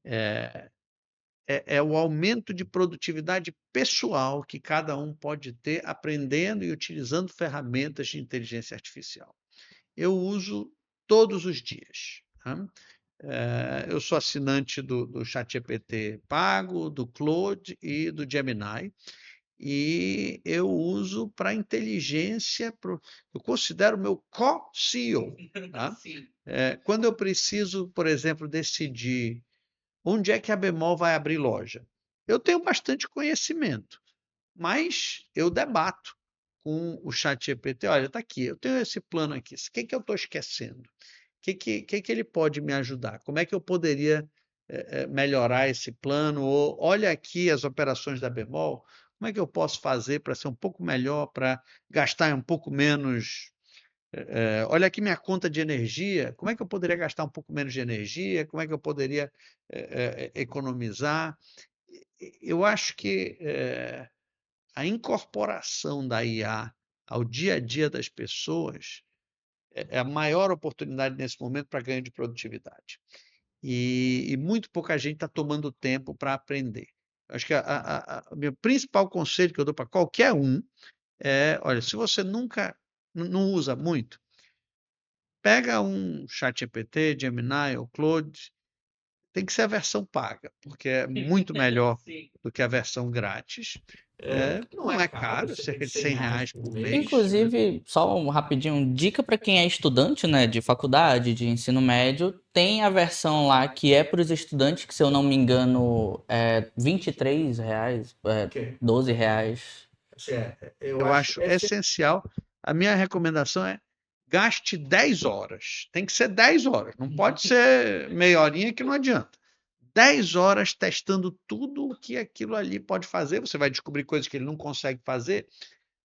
C: É o aumento de produtividade pessoal que cada um pode ter aprendendo e utilizando ferramentas de inteligência artificial. eu uso todos os dias, né. Eu sou assinante do ChatGPT pago, do Claude e do Gemini, e eu uso para inteligência, eu considero meu co-CEO, tá.
B: Sim.
C: Quando eu preciso, por exemplo, decidir onde é que a Bemol vai abrir loja, eu tenho bastante conhecimento, mas eu debato com o ChatGPT: "Olha, está aqui, eu tenho esse plano aqui, o que que eu estou esquecendo? Que ele pode me ajudar? Como é que eu poderia, melhorar esse plano? Ou olha aqui as operações da Bemol, como é que eu posso fazer para ser um pouco melhor, para gastar um pouco menos, olha aqui minha conta de energia, como é que eu poderia gastar um pouco menos de energia? Como é que eu poderia, economizar?" Eu acho que, a incorporação da IA ao dia a dia das pessoas é a maior oportunidade nesse momento para ganho de produtividade. E muito pouca gente está tomando tempo para aprender. Acho que o meu principal conselho que eu dou para qualquer um é: olha, se você nunca não usa muito, pega um ChatGPT, Gemini ou Claude, tem que ser a versão paga, porque é muito melhor
B: Sim.
C: do que a versão grátis.
B: Não
C: Não
B: é
C: é
B: caro,
C: caro,
B: cerca
C: cerca
B: de
C: de
B: 100
C: 100
B: reais
C: reais
B: por
C: por
B: mês.
C: mês, né.
B: Inclusive, só um rapidinho, dica para quem é estudante, né, de faculdade, de ensino médio, tem a versão lá que é para os estudantes, que se eu não me engano é R$ 23, R$ 12. Eu
C: Eu
B: acho
C: acho essencial. A minha recomendação é: gaste 10 horas. Tem que ser 10 horas, não pode ser meia horinha que não adianta. 10 horas testando tudo o que aquilo ali pode fazer. Você vai descobrir coisas que ele não consegue fazer,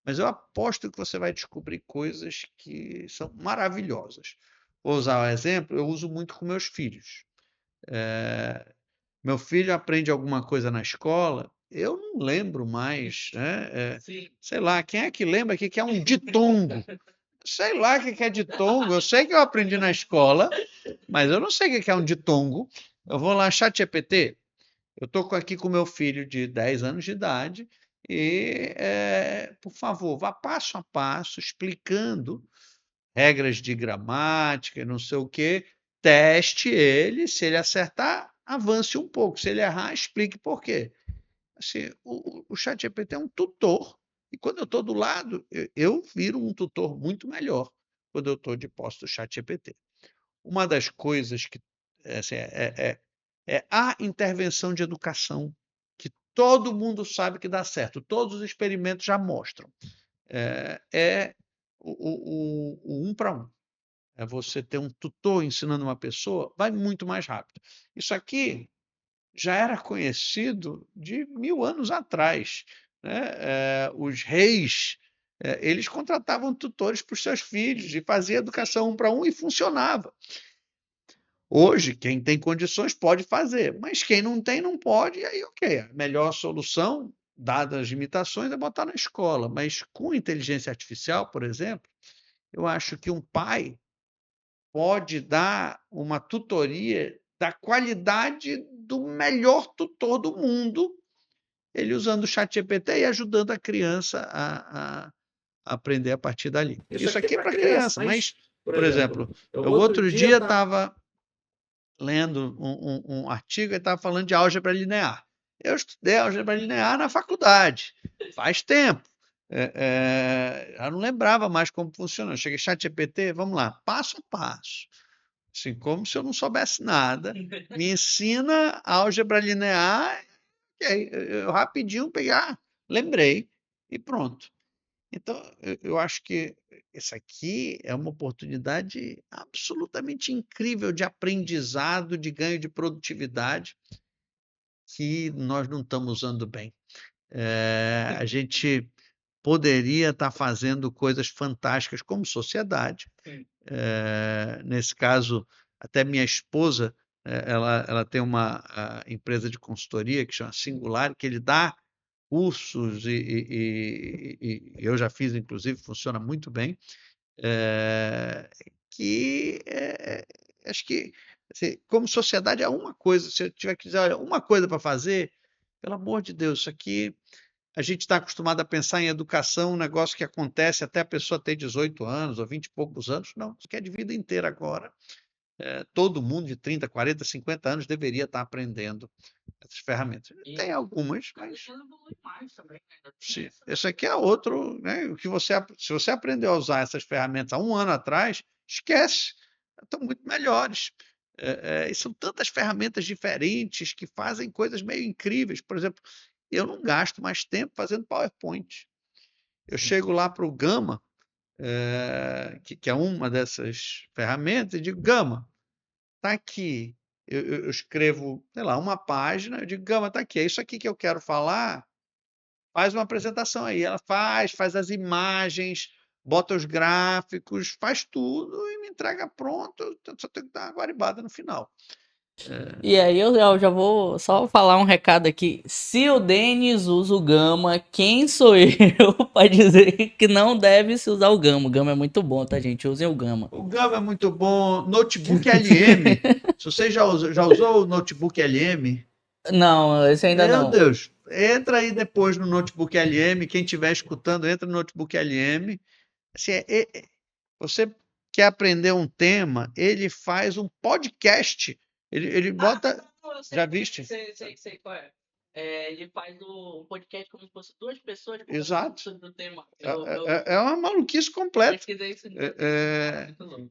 C: mas eu aposto que você vai descobrir coisas que são maravilhosas. Vou usar o exemplo, eu uso muito com meus filhos. Eh, Meu filho aprende alguma coisa na escola, eu não lembro mais, né,
B: Sim.
C: sei lá, quem é que lembra que é um ditongo? Sei lá o que que é ditongo, eu sei que eu aprendi na escola, mas eu não sei o que que é um ditongo. Eu vou lá, ChatGPT, eu estou aqui com meu filho de 10 anos de idade e, por favor, vá passo a passo explicando regras de gramática e não sei o quê, teste ele, se ele acertar, avance um pouco, se ele errar, explique por quê. Assim, o ChatGPT é um tutor, e quando eu estou do lado, eu viro um tutor muito melhor quando eu estou de posse do ChatGPT. Uma das coisas que, assim, é a intervenção de educação, que todo mundo sabe que dá certo, todos os experimentos já mostram, é o 1 para 1. É você ter um tutor ensinando uma pessoa, vai muito mais rápido. Isso aqui já era conhecido de 1000 anos atrás, né. Os reis, eles contratavam tutores para os seus filhos e fazia educação 1 para 1 e funcionava. Hoje, quem tem condições pode fazer, mas quem não tem, não pode, e aí ok, a melhor solução, dadas as limitações, é botar na escola. Mas com inteligência artificial, por exemplo, eu acho que um pai pode dar uma tutoria da qualidade do melhor tutor do mundo, ele usando o ChatGPT e ajudando a criança a aprender a partir dali. Isso aqui é para criança, mas, por exemplo, eu outro dia estava lendo um artigo e estava falando de álgebra linear. Eu estudei álgebra linear na faculdade, faz tempo. Eu não lembrava mais como funciona. Eu cheguei, ChatGPT, vamos lá, passo a passo. Assim, como se eu não soubesse nada, me ensina álgebra linear, e aí eu rapidinho peguei, lembrei, e pronto. Então, eu acho que isso aqui é uma oportunidade absolutamente incrível de aprendizado, de ganho de produtividade, que nós não estamos usando bem. A gente poderia estar fazendo coisas fantásticas como sociedade.
B: Sim.
C: Nesse caso, até minha esposa, ela tem uma empresa de consultoria que chama Singular, que ele dá cursos e eu já fiz inclusive, funciona muito bem, que, acho que, assim, como sociedade é uma coisa, se eu tiver que dizer: "Olha, uma coisa para fazer, pelo amor de Deus, isso aqui A gente está acostumado a pensar em educação, um negócio que acontece até a pessoa ter 18 anos ou 20 e poucos anos. Não, isso quer de vida inteira agora. Todo mundo de 30, 40, 50 anos deveria estar aprendendo essas ferramentas. Tem algumas, mas sim, esse aqui é outro, né? Se você aprendeu a usar essas ferramentas há um ano atrás, esquece, estão muito melhores. E são tantas ferramentas diferentes que fazem coisas meio incríveis. Por exemplo, eu não gasto mais tempo fazendo PowerPoint. Eu chego lá para o Gama, que é uma dessas ferramentas, e digo, Gama, está aqui. Eu escrevo, sei lá, uma página, eu digo, Gama, está aqui, é isso aqui que eu quero falar, faz uma apresentação aí. Ela faz as imagens, bota os gráficos, faz tudo e me entrega pronto, eu só tenho que dar uma guaribada no final.
B: E aí eu já vou só falar um recado aqui. Se o Denis usa o Gama, quem sou eu para dizer que não deve se usar o Gama? O Gama é muito bom, tá, gente? Usem o Gama.
C: O Gama é muito bom. Notebook LM. Se você já usou o Notebook LM,
B: Não, esse ainda
C: meu
B: não.
C: Deus, entra aí depois no Notebook LM. Quem estiver escutando, entra no Notebook LM. Assim, você quer aprender um tema, ele faz um podcast. Ele bota. Já viste?
B: Sei qual é. Ele faz o podcast como se fosse duas pessoas
C: Exato.
B: sobre o tema.
C: É uma maluquice completa.
B: Pesquisei isso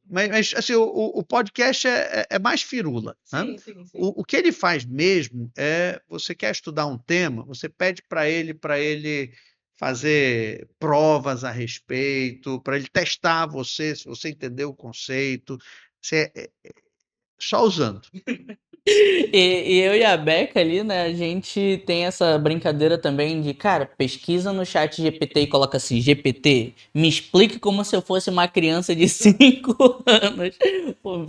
C: Mas assim, o podcast é mais firula. Né?
B: Sim.
C: O que ele faz mesmo é, você quer estudar um tema, você pede para ele fazer provas a respeito, para ele testar você, se você entendeu o conceito. Só usando.
B: E eu e a Beca ali, né, a gente tem essa brincadeira também de, cara, pesquisa no chat GPT e coloca assim, GPT, me explique como se eu fosse uma criança de 5 anos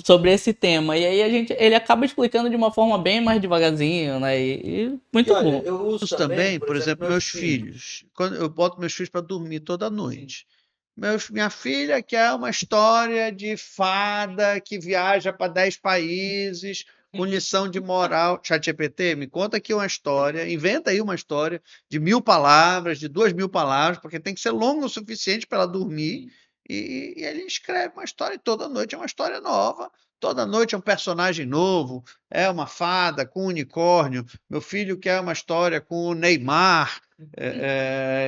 B: sobre esse tema. E aí ele acaba explicando de uma forma bem mais devagarzinho, né, e muito bom.
C: Eu uso também, por exemplo, meus filhos. Quando eu boto meus filhos para dormir toda noite. Minha filha quer uma história de fada que viaja para 10 países com lição de moral. ChatGPT, me conta aqui uma história, inventa aí uma história de 1.000 palavras, de 2.000 palavras, porque tem que ser longa o suficiente para ela dormir. E ele escreve uma história e toda noite é uma história nova. Toda noite é um personagem novo, é uma fada com um unicórnio. Meu filho quer uma história com o Neymar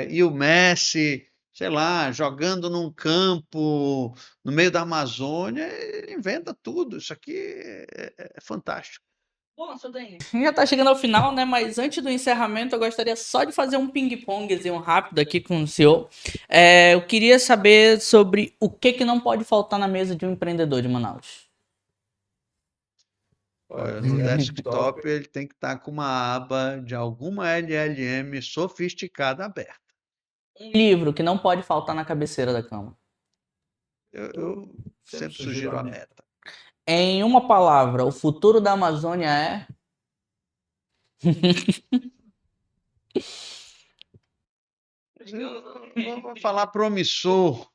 C: e o Messi, sei lá, jogando num campo no meio da Amazônia, ele inventa tudo. Isso aqui é fantástico.
B: Bom, seu Denis, já tá chegando ao final, né? Mas antes do encerramento, eu gostaria só de fazer um ping-pongzinho rápido aqui com o senhor. Eu queria saber sobre o que não pode faltar na mesa de um empreendedor de Manaus.
C: Olha, no desktop ele tem que estar com uma aba de alguma LLM sofisticada aberta.
B: Um livro que não pode faltar na cabeceira da cama.
C: Eu sempre sugiro a Meta.
B: Em uma palavra, o futuro da Amazônia é?
C: Eu vou falar promissor,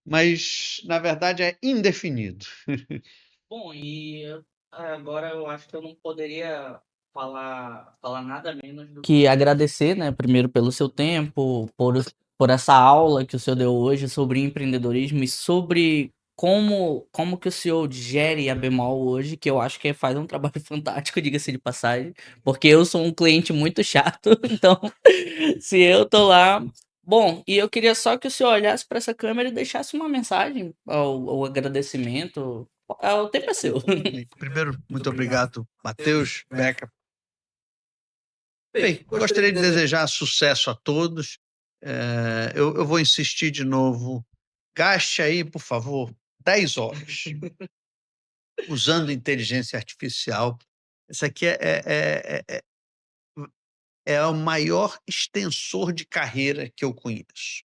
C: mas na verdade é indefinido.
B: Bom, e agora eu acho que eu não poderia falar nada menos do que agradecer, né? Primeiro pelo seu tempo, por essa aula que o senhor deu hoje sobre empreendedorismo e sobre como que o senhor gere a Bemol hoje, que eu acho que faz um trabalho fantástico, diga-se de passagem, porque eu sou um cliente muito chato, então se eu tô lá. Bom, e eu queria só que o senhor olhasse para essa câmera e deixasse uma mensagem ao agradecimento. O tempo é seu.
C: Primeiro, muito obrigado, Matheus, Beca. Bem, gostaria de desejar sucesso a todos. Eu vou insistir de novo. Gaste aí, por favor, 10 horas usando inteligência artificial. Isso aqui é o maior extensor de carreira que eu conheço.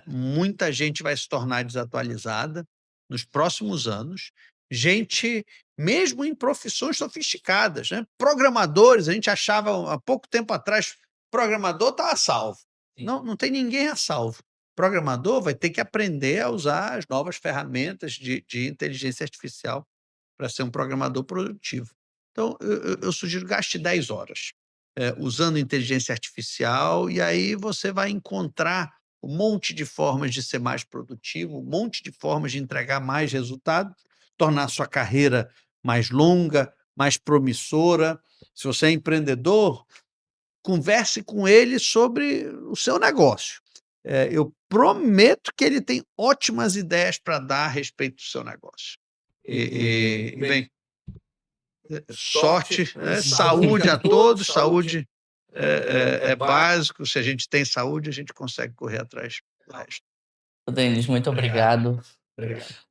C: Muita gente vai se tornar desatualizada nos próximos anos. Gente, mesmo em profissões sofisticadas, né? Programadores, a gente achava há pouco tempo atrás, programador está a salvo. Não tem ninguém a salvo. Programador vai ter que aprender a usar as novas ferramentas de inteligência artificial para ser um programador produtivo. Então, eu sugiro gaste 10 horas. usando inteligência artificial, e aí você vai encontrar um monte de formas de ser mais produtivo, um monte de formas de entregar mais resultado, tornar a sua carreira mais longa, mais promissora. Se você é empreendedor, converse com ele sobre o seu negócio. Eu prometo que ele tem ótimas ideias para dar a respeito do seu negócio. Bem, sorte, saúde a todos, saúde é básico. Se a gente tem saúde, a gente consegue correr atrás do resto.
B: Denis, muito obrigado.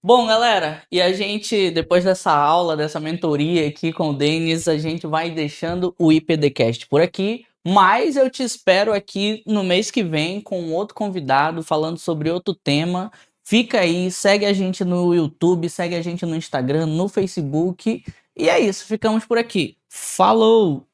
B: Bom, galera, e a gente, depois dessa aula, dessa mentoria aqui com o Denis, a gente vai deixando o IPDcast por aqui, mas eu te espero aqui no mês que vem com outro convidado falando sobre outro tema. Fica aí, segue a gente no YouTube, segue a gente no Instagram, no Facebook, e é isso, ficamos por aqui. Falou!